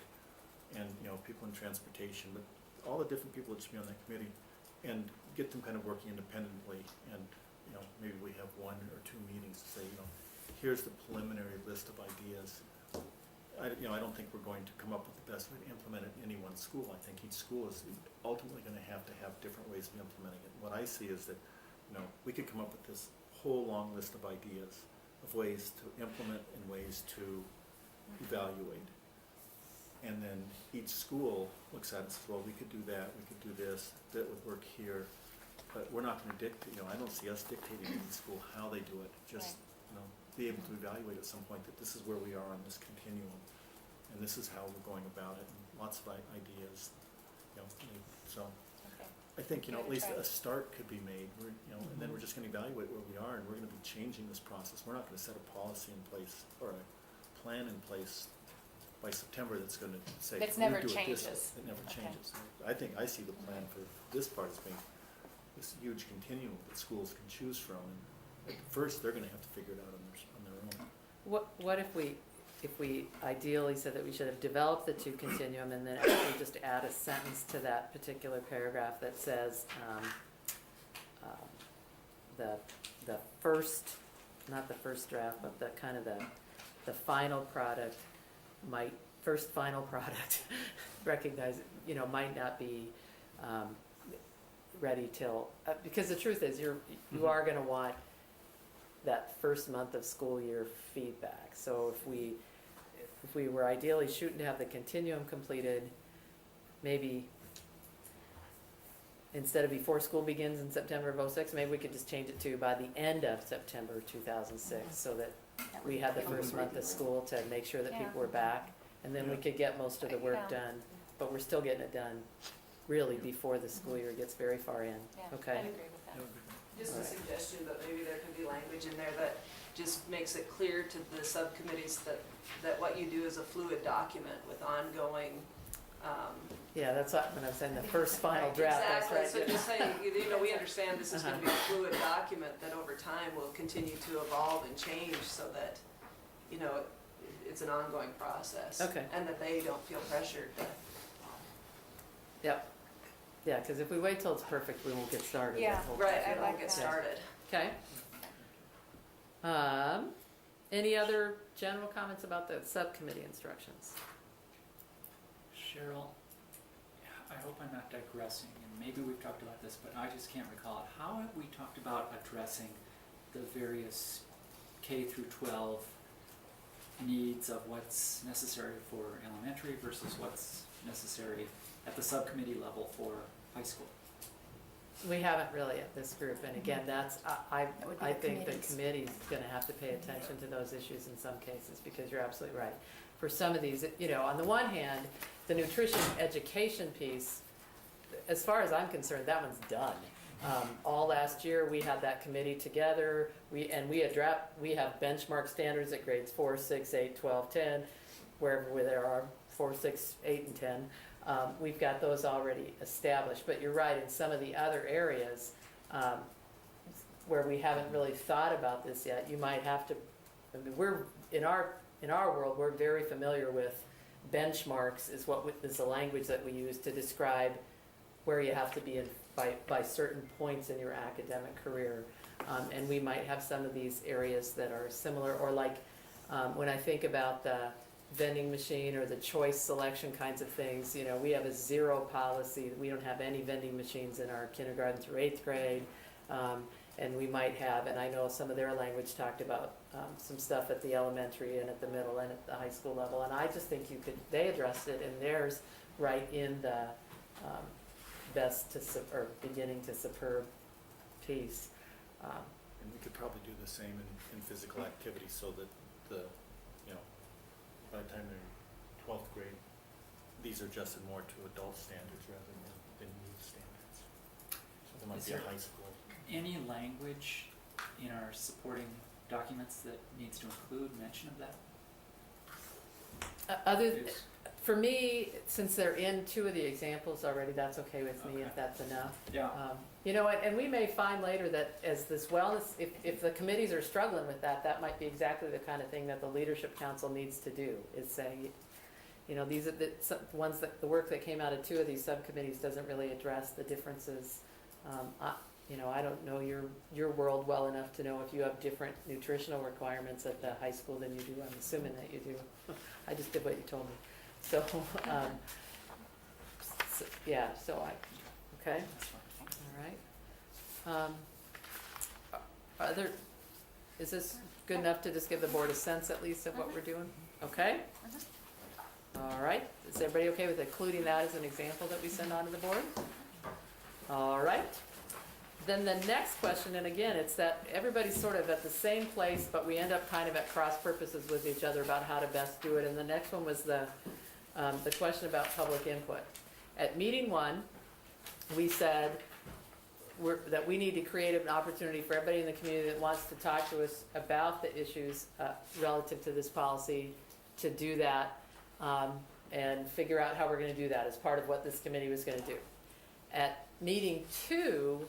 And, you know, people in transportation, but all the different people that should be on that committee, and get them kind of working independently, and, you know, maybe we have 1 or 2 meetings to say, you know, here's the preliminary list of ideas. I don't think we're going to come up with the best way to implement it in any one school. I think each school is ultimately gonna have different ways of implementing it. What I see is that, you know, we could come up with this whole long list of ideas of ways to implement and ways to evaluate. And then each school looks at it and says, well, we could do that, we could do this, that would work here. But we're not gonna dictate, I don't see us dictating in each school how they do it. Just, be able to evaluate at some point that this is where we are on this continuum. And this is how we're going about it, and lots of ideas, so. okay. I think, at Give it a least try. a start could be made, and then we're just gonna evaluate where we are, and we're gonna be changing this process. We're not gonna set a policy in place, or a plan in place by September that's gonna say, That's "We never do it this way." changes. It never Okay. changes. I see the plan for this part as being this huge continuum that schools can choose from, and at first, they're gonna have to figure it out on their own. What if we ideally said that we should have developed the two continuum and then actually just add a sentence to that particular paragraph that says, the first, not the first draft, but the kind of the final product first final product, recognize, might not be, ready till, because the truth is, you are gonna want that first month of school year feedback. So if we were ideally shooting to have the continuum completed, maybe instead of before school begins in September of '06, maybe we could just change it to by the end of September 2006, so that we had the first month of school to make sure that Yeah. people were back, and then we could get most of the work Yeah. done, but we're still getting it done really before the school year gets very far in, Yeah, okay? I agree with that. Just a Alright. suggestion, but maybe there could be language in there that just makes it clear to the subcommittees that what you do is a fluid document with ongoing, Yeah, that's what, when I was saying the first final draft, that's right. exactly, so just saying, we understand this is gonna be a fluid document that over time will continue to evolve and change so that, it's an ongoing process. Okay. And that they don't feel pressured to. Yep. Yeah, because if we wait till it's perfect, we won't get started. Yeah, That's the whole Right, thing. I like that. get started. Okay. Any other general comments about the subcommittee instructions? Cheryl, I hope I'm not digressing, and maybe we've talked about this, but I just can't recall it. How have we talked about addressing the various K through 12 needs of what's necessary for elementary versus what's necessary at the subcommittee level for high school? We haven't really at this group, and again, that's, I That would be I the think the committees. committee's gonna have to pay attention to those issues in some cases, because you're absolutely right. For some of these, on the one hand, the nutrition education piece, as far as I'm concerned, that one's done. All last year, we had that committee together, we have benchmark standards at grades 4, 6, 8, 12, 10, wherever there are 4, 6, 8, and 10. We've got those already established, but you're right, in some of the other areas where we haven't really thought about this yet, you might have to, we're, in our world, we're very familiar with benchmarks is the language that we use to describe where you have to be by certain points in your academic career. And we might have some of these areas that are similar, or like when I think about the vending machine or the choice selection kinds of things, we have a 0 policy. We don't have any vending machines in our kindergarten through 8th grade. And we might have, and I know some of their language talked about some stuff at the elementary and at the middle and at the high school level. And I just think they addressed it in theirs right in the beginning to superb piece. And we could probably do the same in physical activity so that by the time they're in 12th grade, these are adjusted more to adult standards rather than youth standards. So there might Is be a there- high school. Any language in our supporting documents that needs to include mention of that? Use? For me, since they're in 2 of the examples already, that's okay with me if Okay. that's enough. Yeah. And we may find later that as this wellness, if the committees are struggling with that, that might be exactly the kind of thing that the leadership council needs to do, is say, these are the work that came out of 2 of these subcommittees doesn't really address the differences. I don't know your world well enough to know if you have different nutritional requirements at the high school than you do. I'm assuming that you do. I just did what you told me. So, okay, That's fine. all right. Is this good enough to just give the board a sense at least of what we're doing? Okay? All right, is everybody okay with including that as an example that we send on to the board? All right. Then the next question, and again, it's that everybody's sort of at the same place, but we end up kind of at cross purposes with each other about how to best do it. And the next one was the question about public input. At meeting 1, we said that we need to create an opportunity for everybody in the community that wants to talk to us about the issues relative to this policy to do that and figure out how we're going to do that as part of what this committee was going to do. At meeting 2,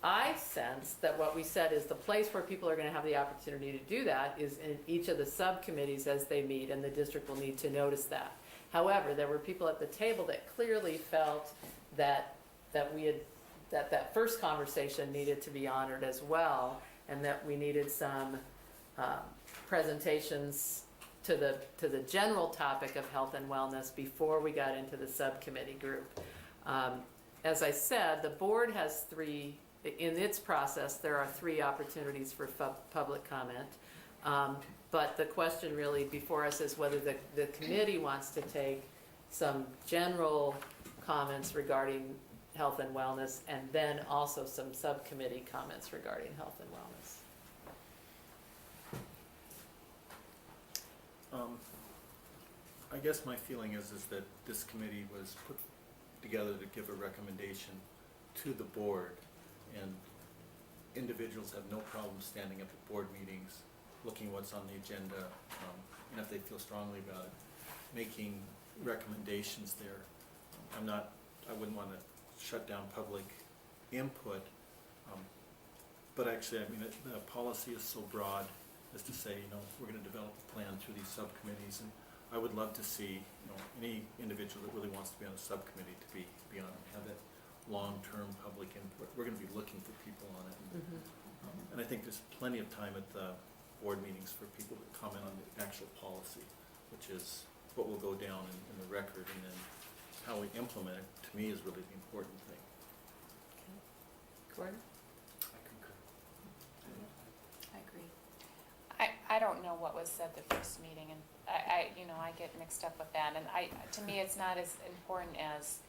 I sense that what we said is the place where people are going to have the opportunity to do that is in each of the subcommittees as they meet, and the district will need to notice that. However, there were people at the table that clearly felt that that first conversation needed to be honored as well, and that we needed some presentations to the general topic of health and wellness before we got into the subcommittee group. As I said, the board has 3. In its process, there are 3 opportunities for public comment. But the question really before us is whether the committee wants to take some general comments regarding health and wellness, and then also some subcommittee comments regarding health and wellness. I guess my feeling is that this committee was put together to give a recommendation to the board, and individuals have no problem standing up at board meetings looking what's on the agenda, and if they feel strongly about it, making recommendations there. I wouldn't want to shut down public input, but actually, I mean, the policy is so broad as to say, we're going to develop a plan through these subcommittees, and I would love to see, any individual that really wants to be on a subcommittee to be on it, have that long-term public input. We're going to be looking for people on it. And I think there's plenty of time at the board meetings for people to comment on the actual policy, which is what will go down in the record, and then how we implement it, to me, is really the important thing. Gordon? I concur. I agree. I don't know what was said the first meeting, and I get mixed up with that, and to me, it's not as important as,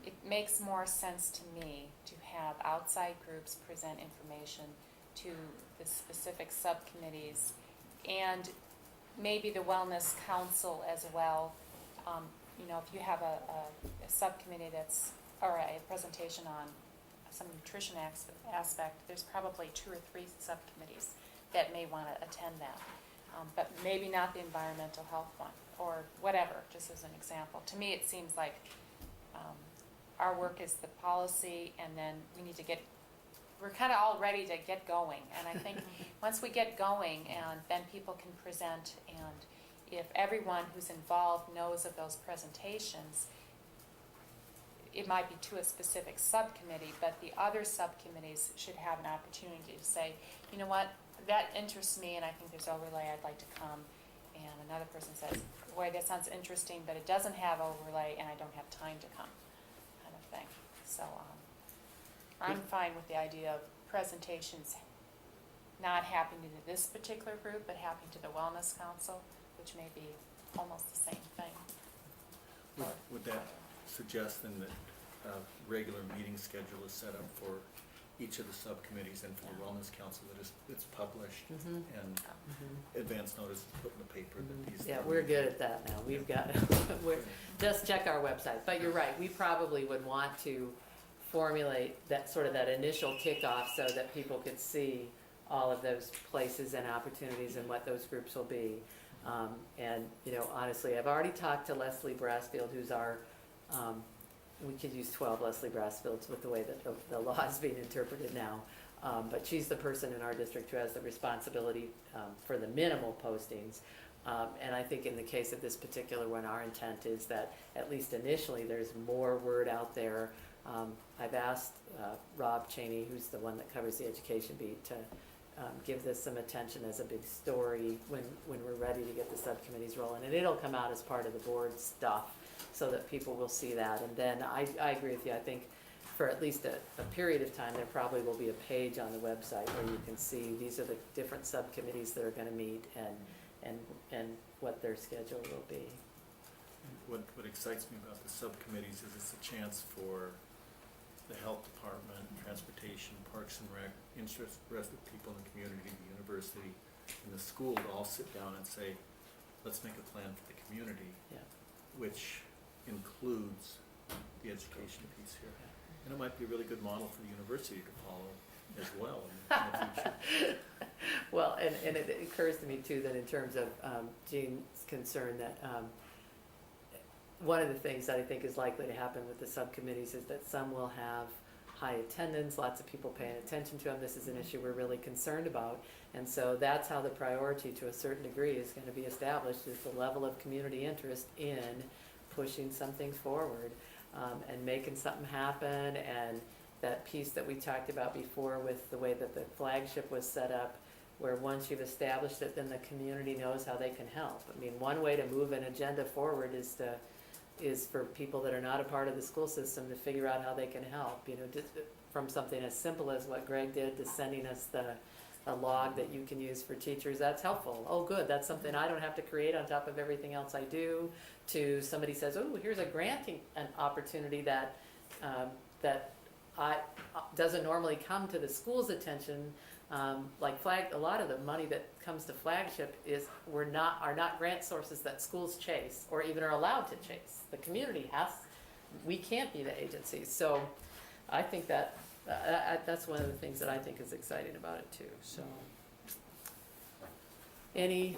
it makes more sense to me to have outside groups present information to the specific subcommittees, and maybe the Wellness Council as well. If you have a subcommittee or a presentation on some nutrition aspect, there's probably 2 or 3 subcommittees that may want to attend that. But maybe not the environmental health one, or whatever, just as an example. To me, it seems like our work is the policy, and then we're kind of all ready to get going. And I think once we get going, and then people can present, and if everyone who's involved knows of those presentations, it might be to a specific subcommittee, but the other subcommittees should have an opportunity to say, you know what, that interests me, and I think there's overlay, I'd like to come. And another person says, boy, that sounds interesting, but it doesn't have overlay, and I don't have time to come, kind of thing. So I'm fine with the idea of presentations not happening to this particular group, but happening to the Wellness Council, which may be almost the same thing. Would that suggest then that a regular meeting schedule is set up for each of the subcommittees and for the Wellness Council, that it's published and advance notice is put in the paper that these. Yeah, we're good at that now. We've got, just check our website. But you're right, we probably would want to formulate that initial kickoff so that people could see all of those places and opportunities and what those groups will be. And, honestly, I've already talked to Leslie Brassfield, who's our, we could use 12 Leslie Brassfields with the way that the law is being interpreted now. But she's the person in our district who has the responsibility for the minimal postings. And I think in the case of this particular one, our intent is that at least initially there's more word out there. I've asked Rob Cheney, who's the one that covers the education beat, to give this some attention as a big story when we're ready to get the subcommittees rolling. And it'll come out as part of the board stuff so that people will see that. And then I agree with you. I think for at least a period of time, there probably will be a page on the website where you can see these are the different subcommittees that are going to meet and what their schedule will be. What excites me about the subcommittees is it's a chance for the health department, transportation, parks and rec, interested people in the community, the university, and the school to all sit down and say, let's make a plan for the community, which includes the education piece here. And it might be a really good model for the university to follow as well in the future. Well, and it occurs to me too that in terms of Jean's concern that one of the things that I think is likely to happen with the subcommittees is that some will have high attendance, lots of people paying attention to them. This is an issue we're really concerned about. And so that's how the priority to a certain degree is going to be established, is the level of community interest in pushing something forward and making something happen. And that piece that we talked about before with the way that the flagship was set up, where once you've established it, then the community knows how they can help. I mean, one way to move an agenda forward is for people that are not a part of the school system to figure out how they can help, just from something as simple as what Greg did to sending us a log that you can use for teachers. That's helpful. Oh, good, that's something I don't have to create on top of everything else I do. To somebody says, oh, here's a granting an opportunity that doesn't normally come to the school's attention. A lot of the money that comes to flagship are not grant sources that schools chase or even are allowed to chase. The community we can't be the agency. So I think that's one of the things that I think is exciting about it too. So Any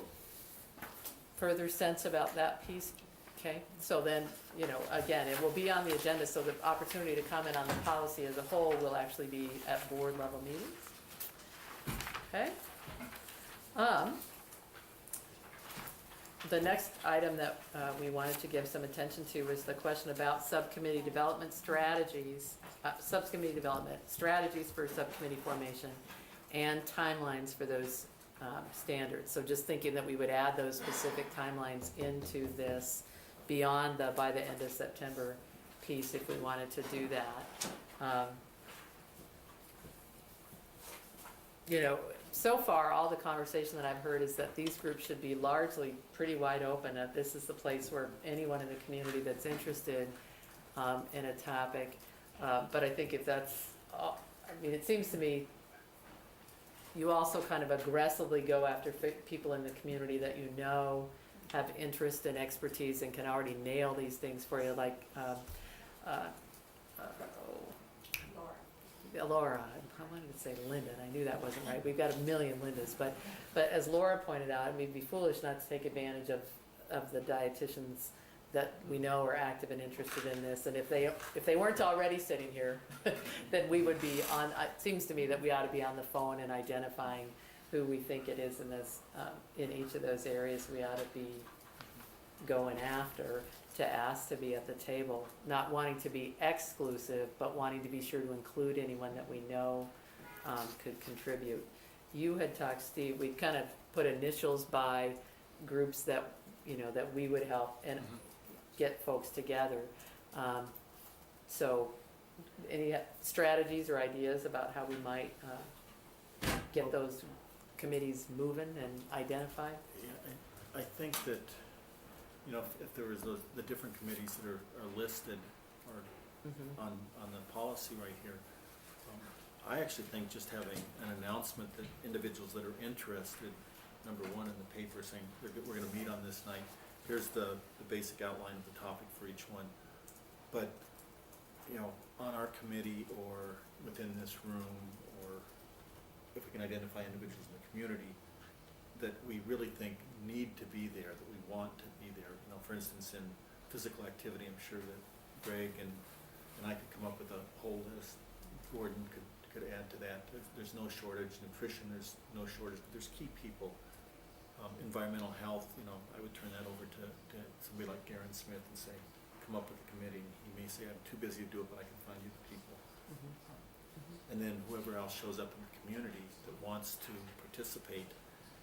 further sense about that piece? Okay, so then, you know, again, it will be on the agenda, so the opportunity to comment on the policy as a whole will actually be at board level meetings. Okay? The next item that we wanted to give some attention to was the question about subcommittee development strategies, subcommittee development strategies for subcommittee formation and timelines for those standards. So just thinking that we would add those specific timelines into this beyond the by the end of September piece if we wanted to do that. You know, so far, all the conversation that I've heard is that these groups should be largely pretty wide open, that this is the place where anyone in the community that's interested in a topic, but I think if that's, I mean, it seems to me you also kind of aggressively go after people in the community that you know have interest and expertise and can already nail these things for you, like Laura, I wanted to say Linda, and I knew that wasn't right. We've got a million Lindas, but as Laura pointed out, I mean, it'd be foolish not to take advantage of the dietitians that we know are active and interested in this. And if they weren't already sitting here, then we would be on. It seems to me that we ought to be on the phone and identifying who we think it is in this in each of those areas. We ought to be going after to ask to be at the table, not wanting to be exclusive, but wanting to be sure to include anyone that we know could contribute. You had talked, Steve, we kind of put initials by groups that, you know, that we would help and get folks together. So any strategies or ideas about how we might get those committees moving and identified? Yeah, I think that, you know, if there was the different committees that are listed or on the policy right here, I actually think just having an announcement that individuals that are interested, number one in the paper saying we're going to meet on this night, here's the basic outline of the topic for each one. But, you know, on our committee or within this room, or if we can identify individuals in the community that we really think need to be there, that we want to be there. You know, for instance, in physical activity, I'm sure that Greg and I could come up with a whole list. Gordon could add to that. There's no shortage. Nutrition, there's no shortage, but there's key people. Environmental health, you know, I would turn that over to somebody like Garen Smith and say, come up with a committee. He may say, I'm too busy to do it, but I can find you the people. And then whoever else shows up in the community that wants to participate,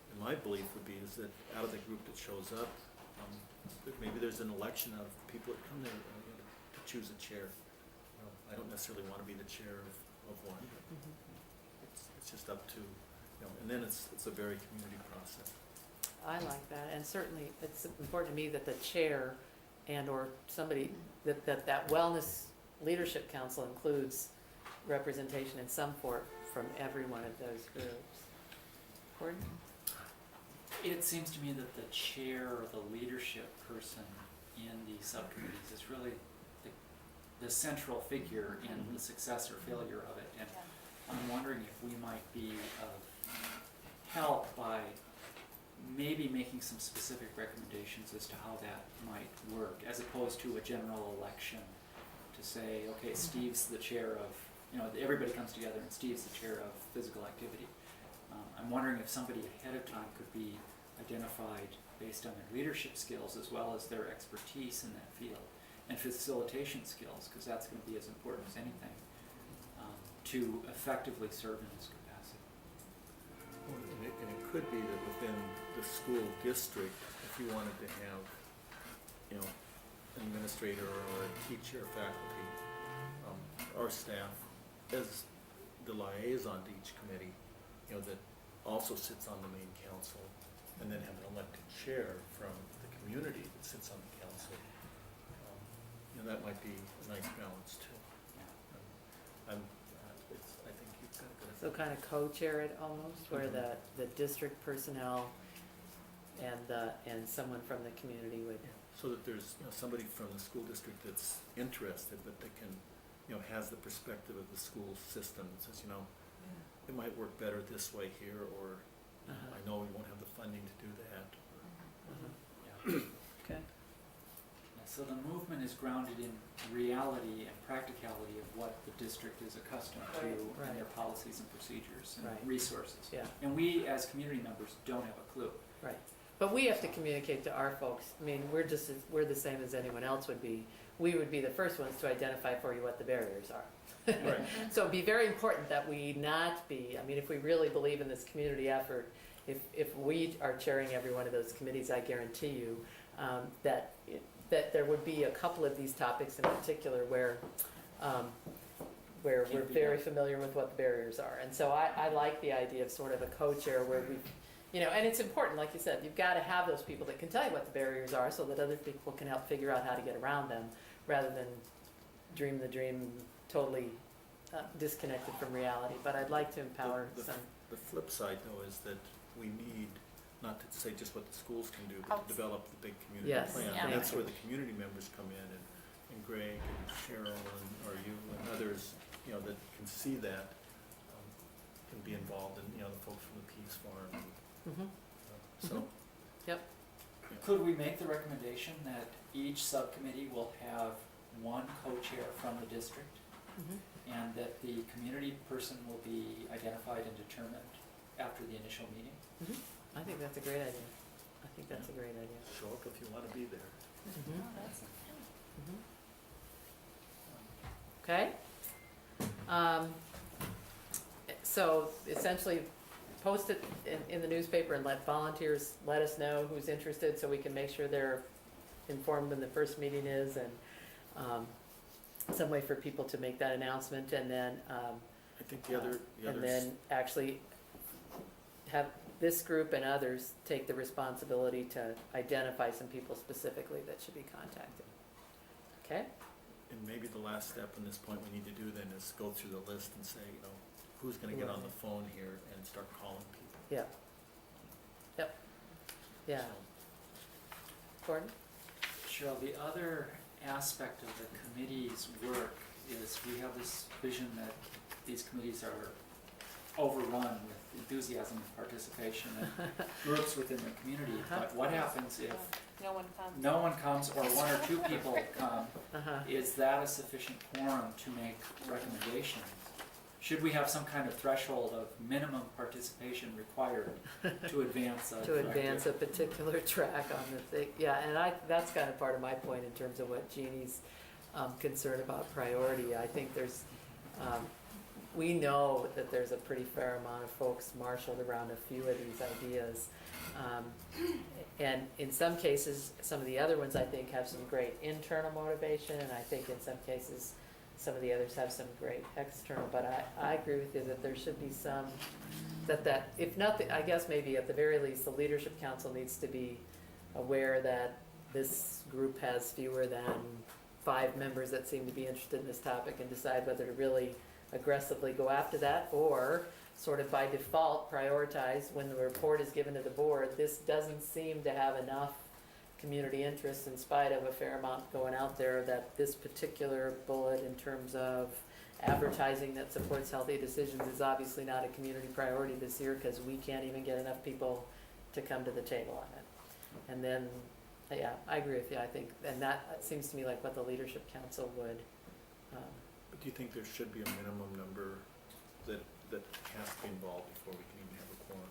and my belief would be is that out of the group that shows up, that maybe there's an election out of people that come there to choose a chair. You know, I don't necessarily want to be the chair of one, but it's just up to, you know, and then it's a very community process. I like that, and certainly it's important to me that the chair and or somebody, that Wellness Leadership Council includes representation in some form from every one of those groups. Gordon? It seems to me that the chair or the leadership person in the subcommittees is really the central figure in the success or failure of it. And I'm wondering if we might be of help by maybe making some specific recommendations as to how that might work, as opposed to a general election to say, okay, Steve's the chair of, you know, everybody comes together and Steve's the chair of physical activity. I'm wondering if somebody ahead of time could be identified based on their leadership skills as well as their expertise in that field and facilitation skills, because that's going to be as important as anything to effectively serve in this capacity. Well, and it could be that within the school district, if you wanted to have, you know, an administrator or a teacher, faculty, or staff as the liaison to each committee, you know, that also sits on the main council, and then have an elected chair from the community that sits on the council. You know, that might be a nice balance too. I think you've got a good. So kind of co-chair it almost, where the district personnel and someone from the community would. So that there's, you know, somebody from the school district that's interested, but that can, you know, has the perspective of the school system and says, you know, it might work better this way here, or, you Uh-huh. I know we won't have the funding to do that. Uh-huh. Yeah. Okay. So the movement is grounded in reality and practicality of what the district is accustomed to Right. and their policies and procedures and Right. resources. Yeah. And we, as community members, don't have a clue. Right, but we have to communicate to our folks, I mean, we're the same as anyone else would be. We would be the first ones to identify for you what the barriers are. Right. So it'd be very important that we not be, I mean, if we really believe in this community effort, if we are chairing every one of those committees, I guarantee you, that there would be a couple of these topics in particular where we're Can't be very done. familiar with what the barriers are. And so I like the idea of sort of a co-chair where we, you know, and it's important, like you said, you've got to have those people that can tell you what the barriers are so that other people can help figure out how to get around them, rather than dream the dream totally disconnected from reality. But I'd like to empower The- some. The flip side, though, is that we need, not to say just what the schools can do, but Helps. to develop the big community Yes, plan. yeah. And that's where the community members come in, and Greg and Cheryl or you and others, you know, that can see that, can be involved, and, you know, the folks from the Peace Farm. And, Mhm. so, Yep. Could we make the recommendation that each subcommittee will have one co-chair from the district, Mhm. and that the community person will be identified and determined after the initial meeting? Mhm. I think that's a great idea. I think that's a great idea. show up if you want to be there. Mhm. Oh, that's- Mhm. Okay. So essentially, post it in the newspaper and let volunteers let us know who's interested, so we can make sure they're informed when the first meeting is, and some way for people to make that announcement, and then I think the others. and then actually have this group and others take the responsibility to identify some people specifically that should be contacted. Okay? And maybe the last step in this point we need to do then is go through the list and say, you know, who's gonna get on the phone here and start calling people. Yeah. Yep. Yeah. So, Gordon? Cheryl, the other aspect of the committee's work is we have this vision that these committees are overrun with enthusiasm and participation and groups within the community. But what happens if No one comes. no one comes or one or two people come? Uh-huh. Is that a sufficient quorum to make recommendations? Should we have some kind of threshold of minimum participation required to advance a To advance a directive? particular track on the thing, yeah, and that's kind of part of my point in terms of what Jeannie's concerned about priority. I think there's, we know that there's a pretty fair amount of folks marshaled around a few of these ideas. And in some cases, some of the other ones I think have some great internal motivation, and I think in some cases, some of the others have some great external, but I agree with you that there should be some, that if nothing, I guess maybe at the very least, the leadership council needs to be aware that this group has fewer than 5 members that seem to be interested in this topic, and decide whether to really aggressively go after that, or sort of by default prioritize when the report is given to the board. This doesn't seem to have enough community interest in spite of a fair amount going out there, that this particular bullet in terms of advertising that supports healthy decisions is obviously not a community priority this year, because we can't even get enough people to come to the table on it. And then, yeah, I agree with you, I think, and that seems to me like what the leadership council would, but do you think there should be a minimum number that has to be involved before we can even have a quorum?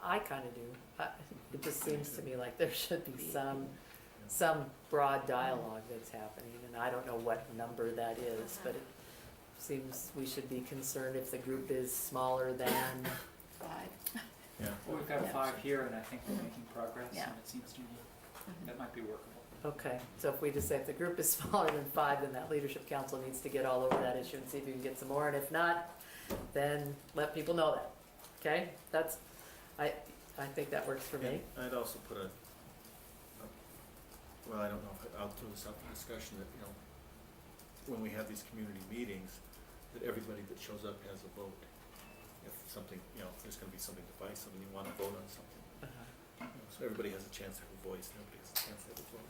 I kind of do. It just seems to me like there should be some broad dialogue that's happening, and I don't know what number that is, but it seems we should be concerned if the group is smaller than, 5. Yeah. Well, we've got Yeah. 5 here, and I think we're making progress, Yeah. and it seems to me that might be workable. okay, so if we just say if the group is smaller than 5, then that leadership council needs to get all over that issue and see if we can get some more, and if not, then let people know that, okay? That's, I think that works for me. And I'd also put well, I don't know, I'll throw this up for discussion, that, you know, when we have these community meetings, that everybody that shows up has a vote. If something, you know, if there's gonna be something divisive and you wanna vote on something, Uh-huh. you know, so everybody has a chance to have a voice, and everybody has a chance to have a vote.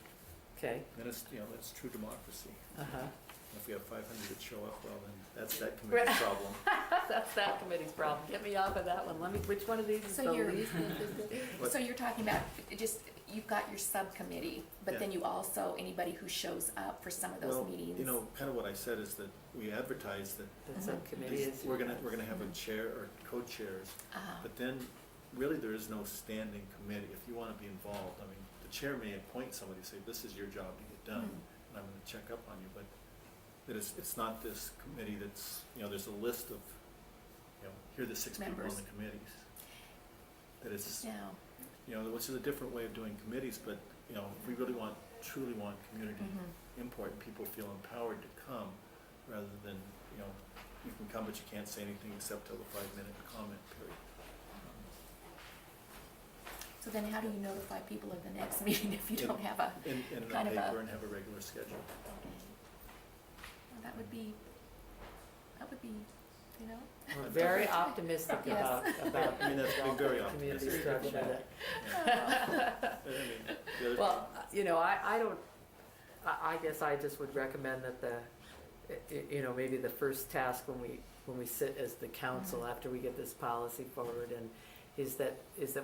Okay, Then it's, you know, that's true democracy. uh-huh. If we have 500 that show up, well, then that's that committee's problem. That's that committee's problem. Get me off of that one. Let me, which one of these is So the you're- least? What? So you're talking about just, you've got your subcommittee, but Yeah. then you also, anybody who shows up for some of those Well, meetings. you know, kind of what I said is that we advertise that The subcommittee is. we're gonna have a chair or co-chairs, Uh-huh. but then really there is no standing committee. If you wanna be involved, I mean, the chair may appoint somebody, say, this is your job to get done, Mhm. and I'm gonna check up on you, but it's not this committee that's, you know, there's a list of, you know, here are the 6 people on Members. the committees. That it's, Yeah. you know, which is a different way of doing committees, but, you know, if we really truly want community Mhm. input, and people feel empowered to come, rather than, you know, you can come but you can't say anything except till the 5-minute comment period. So then how do you notify people of the next meeting if you don't have a, In the kind of a- paper and have a regular schedule. well, that would be, you know? We're very optimistic Yes. about I mean, that's been very community optimistic. structure that. But I mean, the other Well, you know, I don't, I guess I just would recommend that you know, maybe the first task when we sit as the council after we get this policy forward and is that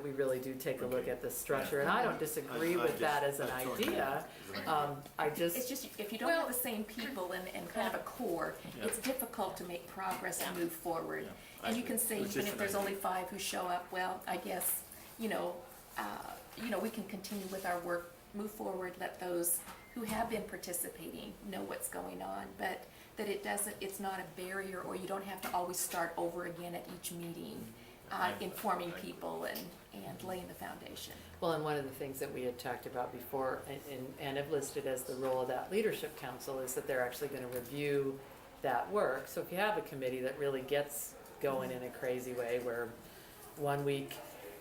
we really do take a look Okay. at the structure. And I don't disagree with that as an idea. I It's just, just, if you don't have the same people and kind of a core, Yeah. it's difficult to make progress and move forward. Yeah, I And you agree. can say, It's even just if an there's idea. only 5 who show up, well, I guess, you know, we can continue with our work, move forward, let those who have been participating know what's going on, but that it's not a barrier, or you don't have to always start over again at each meeting, informing people and laying the foundation. well, and one of the things that we had talked about before and have listed as the role of that leadership council is that they're actually gonna review that work. So if you have a committee that really gets going in a crazy way where one week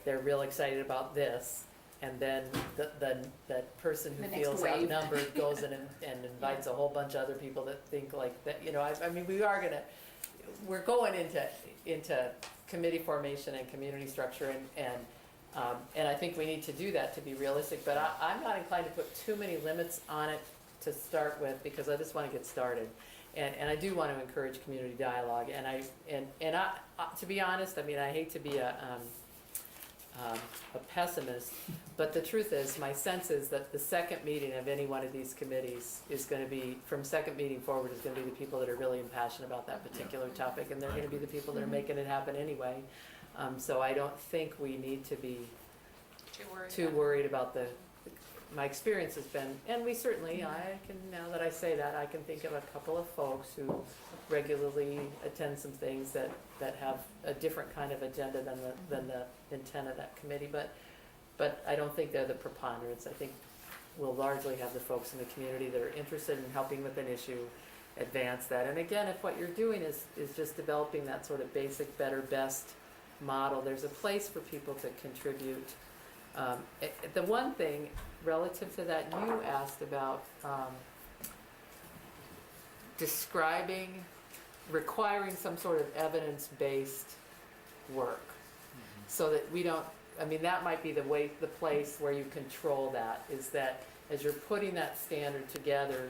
they're real excited about this, and then the person who The next feels wave. outnumbered goes in and invites a whole bunch of other people that think like that, you know, I mean, we're going into committee formation and community structure and I think we need to do that to be realistic, but I'm not inclined to put too many limits on it to start with, because I just wanna get started. And I do want to encourage community dialogue, and I to be honest, I mean, I hate to be a pessimist, but the truth is, my sense is that the second meeting of any one of these committees is gonna be, from second meeting forward, is gonna be the people that are really impassioned about that particular topic, and they're gonna be the people that are making it happen anyway. So I don't think we need to be too worried about my experience has been, and we certainly, I can, now that I say that, I can think of a couple of folks who regularly attend some things that have a different kind of agenda than the intent of that committee, but I don't think they're the preponderance. I think we'll largely have the folks in the community that are interested in helping with an issue advance that. And again, if what you're doing is just developing that sort of basic, better, best model, there's a place for people to contribute. The one thing relative to that, you asked about requiring some sort of evidence-based work, so that we don't, I mean, that might be the place where you control that, is that as you're putting that standard together,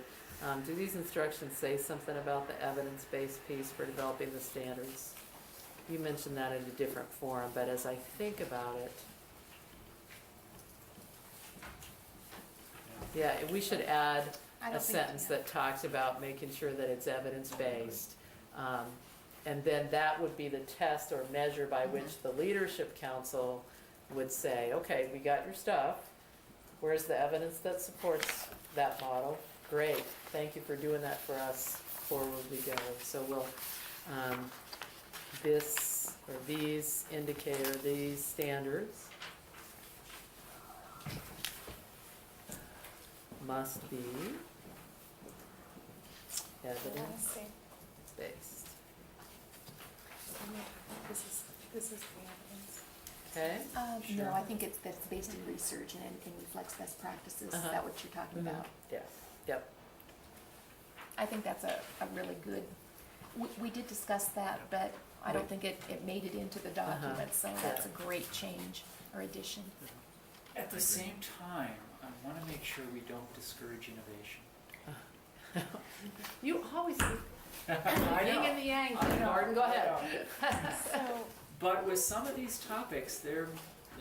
do these instructions say something about the evidence-based piece for developing the standards? You mentioned that in a different forum, but as I think about it, yeah, we should add I a don't think- sentence yeah. that talks about making sure that it's evidence-based. And then that would be the test or measure by which the leadership council would say, okay, we got your stuff. Where's the evidence that supports that model? Great, thank you for doing that for us, forward we go. So we'll, these standards must be evidence-based. This is the evidence. Okay? No, I think that's based in research and reflects best practices. Is Uh-huh. that what you're talking about? Yes, yep. I think that's a really good, we did discuss that, but I don't think it made it into the document, so that's a great change or addition. At the same time, I want to make sure we don't discourage innovation. You always, I yin know. and the yang, I know, Martin, go I ahead. So, But with some of these topics,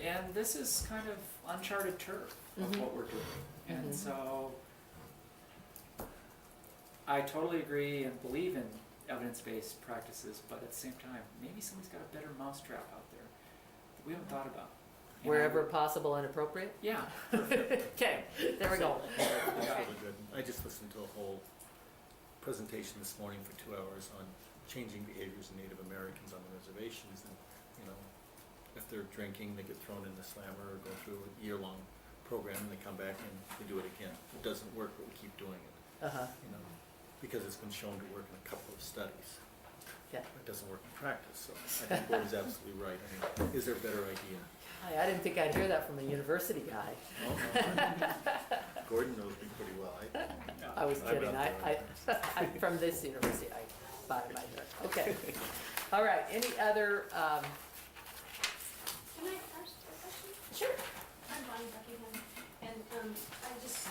and this is kind of uncharted turf of Mhm. what we're doing. And Mhm. so I totally agree and believe in evidence-based practices, but at the same time, maybe somebody's got a better mousetrap out there that we haven't thought about. And I Wherever would- possible and appropriate? Yeah. Okay, there we go. That's really good. I just listened to a whole presentation this morning for 2 hours on changing behaviors of Native Americans on the reservations, and, you know, if they're drinking, they get thrown in the slammer or go through a year-long program, and they come back and they do it again. It doesn't work, but we keep doing it, Uh-huh, you know, because it's been shown to work in a couple of studies. yeah. It doesn't work in practice, so I think Gordon's absolutely right. I mean, is there a better idea? I didn't think I'd hear that from a university guy. Well, Gordon knows me pretty well. I was I'm kidding. out there. I'm from this university. I thought it might hurt. Okay. All right, any other, Can I ask a question? sure. I'm Bonnie Buckingham, and I just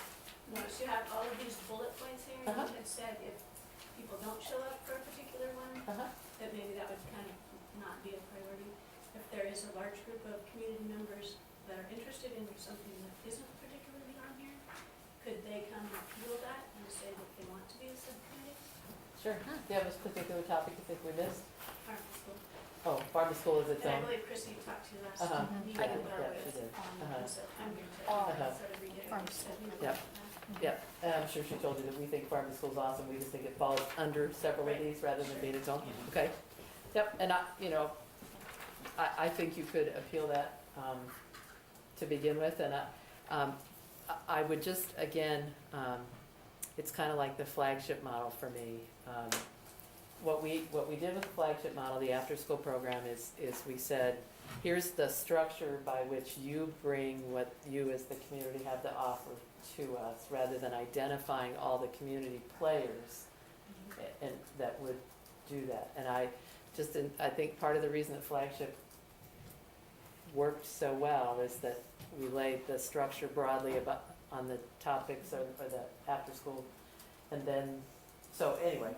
noticed you have all of these bullet points here. Uh-huh. And it said if people don't show up for a particular one, Uh-huh. that maybe that would kind of not be a priority. If there is a large group of community members that are interested in something that isn't particularly on here, could they come and appeal that and say that they want to be a subcommittee? Sure. Do you have a particular topic you think we missed? Farm to school. Oh, farm to school is its And I own. believe Chrissy talked to you last Uh-huh. meeting I did, about yeah, she it. did. Uh-huh. And so I'm here to Uh-huh. sort of reiterate Farm what to you said. school. Yep. Yep, and I'm sure she told you that we think farm to school is awesome, we just think it falls under several of Right. these rather than being its own. Okay, yep, and I think you could appeal that, to begin with, and I would just, again, it's kind of like the flagship model for me. What we did with the flagship model, the after-school program, is we said, here's the structure by which you bring what you as the community have to offer to us, rather than identifying all the community players and that would do that. And I think part of the reason that flagship worked so well is that we laid the structure broadly about, on the topics or the after-school, and then, so anyway,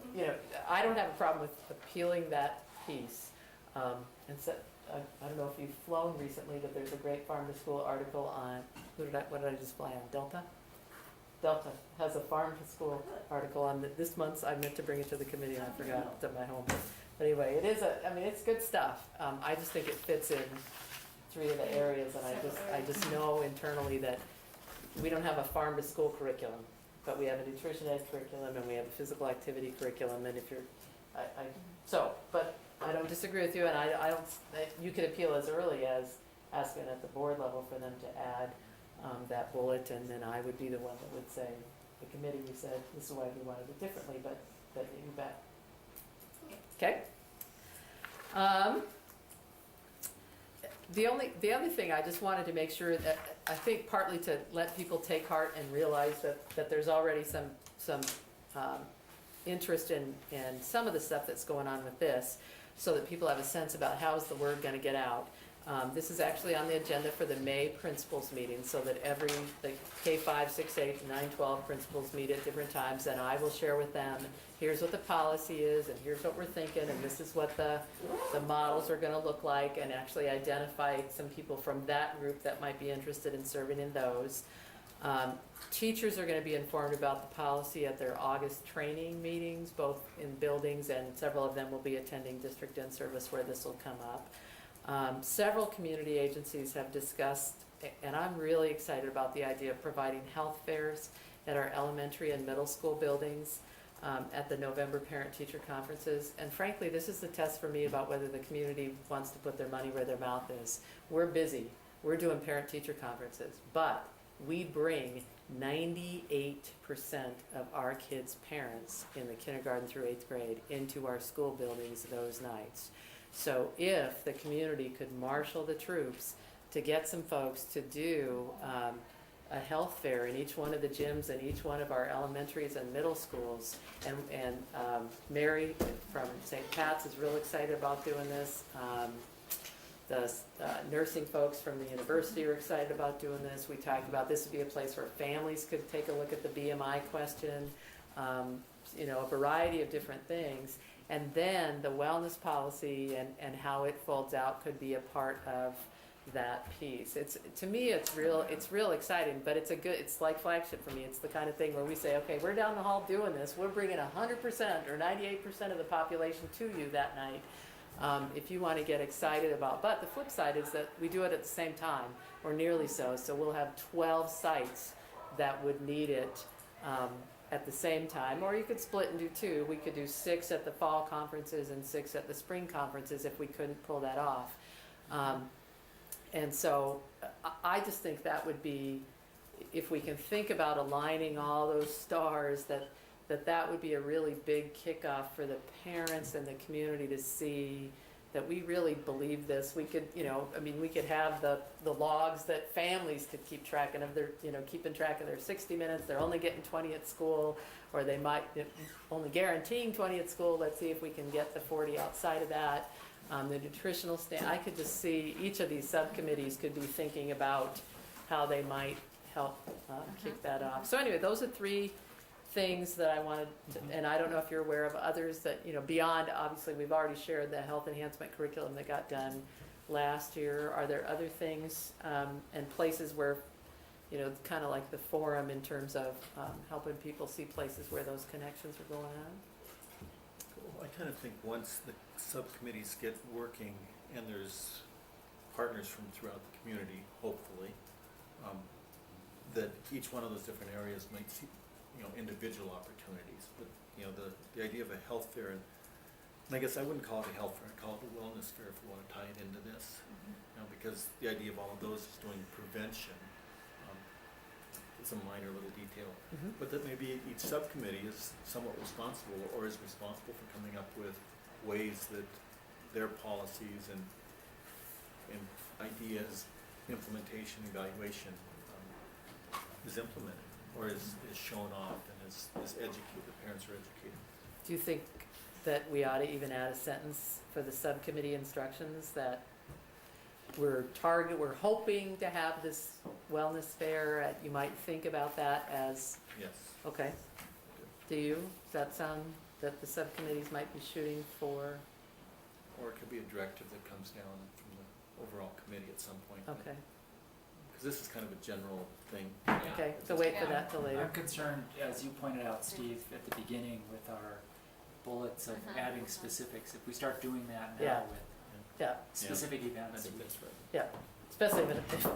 I don't have a problem with appealing that piece. And so, I don't know if you've flown recently, but there's a great farm to school article on, what did I just fly on, Delta? Delta has a farm to school article on this month's, I meant to bring it to the committee and I forgot it's at my home. But anyway, it's good stuff. I just think it fits in three of the areas, and I just know internally that we don't have a farm to school curriculum, but we have a nutrition ed curriculum and we have a physical activity curriculum, and if you're, but I don't disagree with you, and I don't, you could appeal as early as asking at the board level for them to add that bullet, and then I would be the one that would say, the committee, we said, this is why we wanted it differently, but you bet. Okay? The other thing, I just wanted to make sure that, I think partly to let people take heart and realize that there's already some interest in some of the stuff that's going on with this, so that people have a sense about how is the word gonna get out. This is actually on the agenda for the May principals meeting, so that the K-5, 6, 8, 9, 12 principals meet at different times, and I will share with them, here's what the policy is, and here's what we're thinking, and this is what the models are gonna look like, and actually identify some people from that group that might be interested in serving in those. Teachers are gonna be informed about the policy at their August training meetings, both in buildings, and several of them will be attending district in-service where this will come up. Several community agencies have discussed, and I'm really excited about the idea of providing health fairs at our elementary and middle school buildings at the November parent-teacher conferences. And frankly, this is the test for me about whether the community wants to put their money where their mouth is. We're busy. We're doing parent-teacher conferences, but we bring 98% of our kids' parents in the kindergarten through 8th grade into our school buildings those nights. So if the community could marshal the troops to get some folks to do a health fair in each one of the gyms in each one of our elementaries and middle schools, and Mary from St. Pat's is real excited about doing this. The nursing folks from the university are excited about doing this. We talked about this would be a place where families could take a look at the BMI question. a variety of different things. And then the wellness policy and how it folds out could be a part of that piece. To me, it's real exciting, but it's like flagship for me. It's the kind of thing where we say, okay, we're down the hall doing this. We're bringing 100% or 98% of the population to you that night. If you want to get excited about, but the flip side is that we do it at the same time, or nearly so. So we'll have 12 sites that would need it at the same time, or you could split and do 2. We could do 6 at the fall conferences and 6 at the spring conferences if we couldn't pull that off. And so I just think that would be, if we can think about aligning all those stars, that would be a really big kickoff for the parents and the community to see that we really believe this. We could, we could have the logs that families could keep track of their, keeping track of their 60 minutes. They're only getting 20 at school, or they might only guaranteeing 20 at school. Let's see if we can get the 40 outside of that. The nutritional I could just see each of these subcommittees could be thinking about how they might help kick that off. So anyway, those are 3 things that I wanted to, and I don't know if you're aware of others that, beyond, obviously, we've already shared the health enhancement curriculum that got done last year. Are there other things and places where, kind of like the forum in terms of helping people see places where those connections are going on? Well, I kind of think once the subcommittees get working and there's partners from throughout the community, hopefully, that each one of those different areas might see, individual opportunities. But, the idea of a health fair, and I guess I wouldn't call it a health fair, I'd call it a wellness fair if we want to tie it into this. Because the idea of all of those is doing prevention. It's a minor little detail. But that maybe each subcommittee is somewhat responsible, or is responsible for coming up with ways that their policies and ideas, implementation, evaluation is implemented, or is shown off, and is educated, the parents are educated. Do you think that we ought to even add a sentence for the subcommittee instructions that we're hoping to have this wellness fair? You might think about that as, Yes. okay. Do you? Does that sound that the subcommittees might be shooting for? Or it could be a directive that comes down from the overall committee at some point. Okay, Because this is kind of a general thing. okay, so wait for that till later. I'm concerned, as you pointed out, Steve, at the beginning with our bullets of adding specifics. If we start doing that Yeah. now with Yeah, specific I events, think that's right. yeah, especially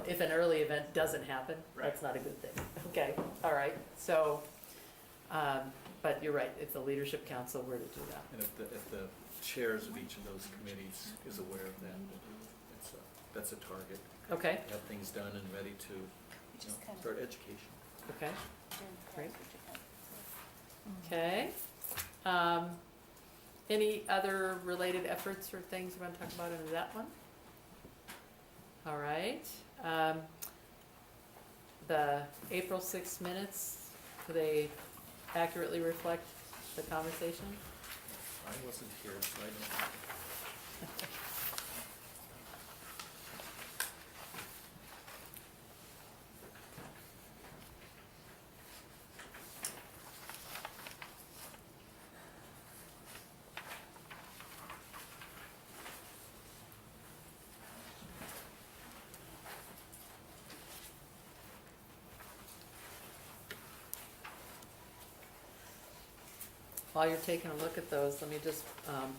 if an early event doesn't happen, Right. that's not a good thing. Okay, all right, so, but you're right, if the leadership council were to do that. And if the chairs of each of those committees is aware of that, that's a target. Okay, Have things done and ready to Just kind of start education. okay, doing Great. what you can. okay. Any other related efforts or things you want to talk about in that one? All right. The April 6 minutes, do they accurately reflect the conversation? I wasn't here, so I don't know. While you're taking a look at those, let me just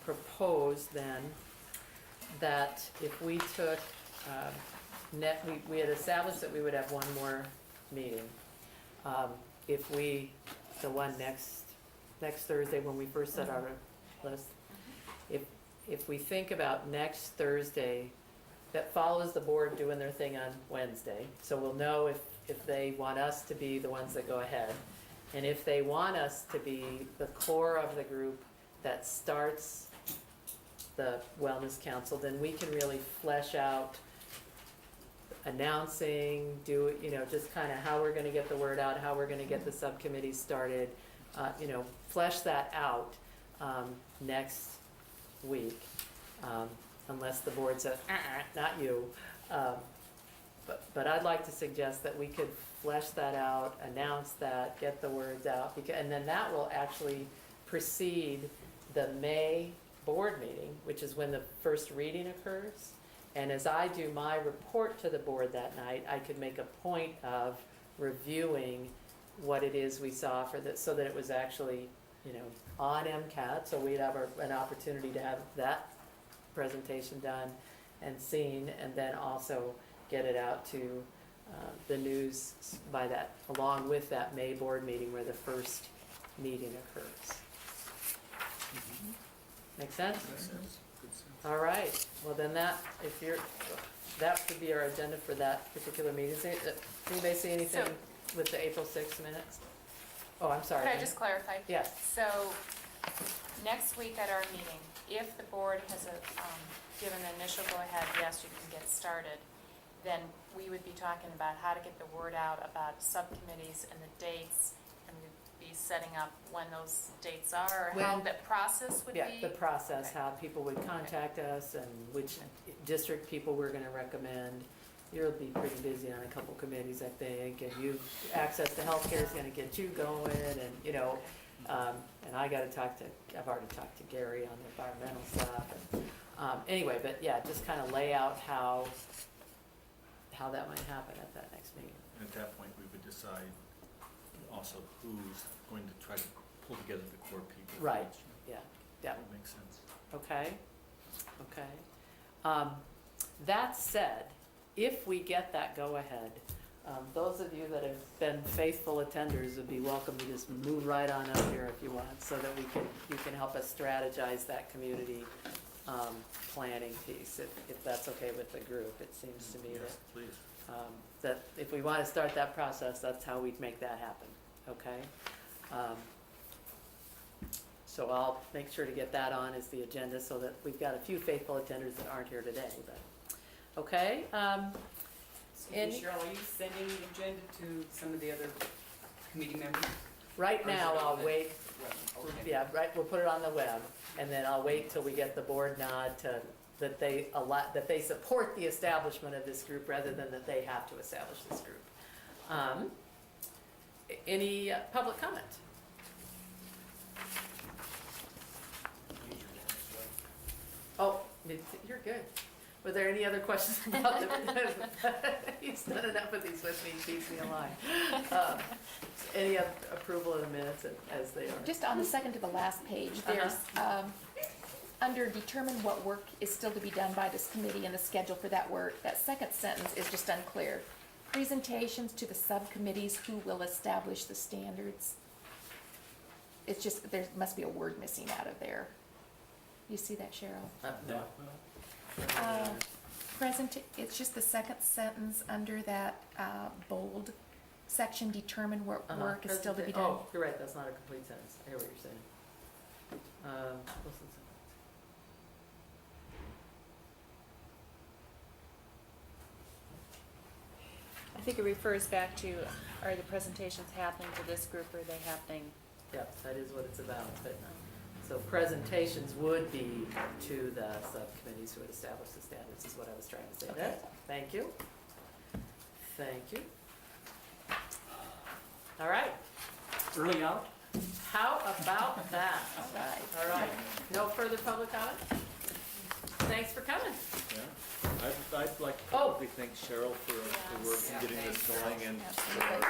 propose then that if we took, we had established that we would have one more meeting. If we, the one next Thursday when we first set our list, if we think about next Thursday, that follows the board doing their thing on Wednesday, so we'll know if they want us to be the ones that go ahead. And if they want us to be the core of the group that starts the Wellness Council, then we can really flesh out announcing, just kind of how we're gonna get the word out, how we're gonna get the subcommittees started, flesh that out next week, unless the board says, not you. But I'd like to suggest that we could flesh that out, announce that, get the words out, and then that will actually precede the May board meeting, which is when the first reading occurs. And as I do my report to the board that night, I could make a point of reviewing what it is we saw for this, so that it was actually, on MCAT, so we'd have an opportunity to have that presentation done and seen, and then also get it out to the news by that, along with that May board meeting where the first meeting occurs. Make sense? Makes sense. Good sense. All right, well then that would be our agenda for that particular meeting. Anybody see anything with the April 6th minutes? Oh, I'm sorry. Could I just clarify? Yes. So, next week at our meeting, if the board has given the initial go-ahead, yes, you can get started, then we would be talking about how to get the word out about subcommittees and the dates, and we'd be setting up when those dates are, or how When- the process would be. Yeah, the process, Okay. how people would contact us and which district people we're gonna recommend. You'll be pretty busy on a couple committees, I think, and access to healthcare is gonna get you going, and, and I've already talked to Gary on the environmental stuff. And, anyway, but yeah, just kind of lay out how that might happen at that next meeting. And at that point, we would decide also who's going to try to pull together the core people. for Right. each. Yeah, That would make sense. okay, okay. That said, if we get that go-ahead, those of you that have been faithful attenders would be welcome to just move right on up here if you want, so that you can help us strategize that community planning piece, if that's okay with the group. It seems to me Yes, please. that if we want to start that process, that's how we'd make that happen, okay? So I'll make sure to get that on as the agenda, so that we've got a few faithful attenders that aren't here today, but, okay? Any- Cheryl, are you sending the agenda to some of the other committee members? Right Or is now, it on I'll the wait, web? Okay. yeah, right, we'll put it on the web, and then I'll wait till we get the board nod that they support the establishment of this group, rather than that they have to establish this group. Any public comment? Oh, you're good. Were there any other questions about the, he's done enough of these with me, he keeps me alive. Any approval of the minutes as they are? Just on the second to the last page, there's, under determine what work is still to be done by this committee and the schedule for that work, that second sentence is just unclear. Presentations to the subcommittees who will establish the standards. It's just, there must be a word missing out of there. You see that, Cheryl? No. It's just the second sentence under that bold section, determine what work is still to be done. Oh, you're right, that's not a complete sentence. I hear what you're saying. Listen. I think it refers back to, are the presentations happening to this group, or are they happening? Yep, that is what it's about, but, so presentations would be to the subcommittees who would establish the standards, is what I was trying to say. Okay. Thank you. Thank you. All right, Early out? how about that? All right. All right, no further public comment? Thanks for coming. Yeah. I'd like to Oh. publicly thank Cheryl for her work in getting this going, and Absolutely.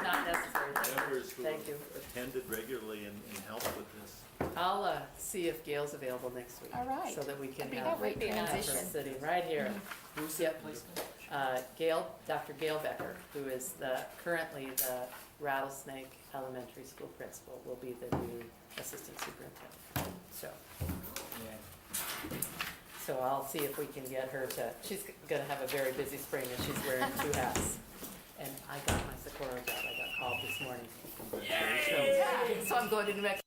Not necessary. members who Thank you. attended regularly and helped with this. I'll see if Gail's available next week. All right. So that we can That'd be have a great have her transition. sitting right here. Who's Yep. please? Dr. Gail Becker, who is currently the Rattlesnake Elementary School principal, will be the new assistant superintendent. So I'll see if we can get her she's gonna have a very busy spring, and she's wearing 2 hats. And I got my Socorro job, I got called this morning. So I'm going to New Mexico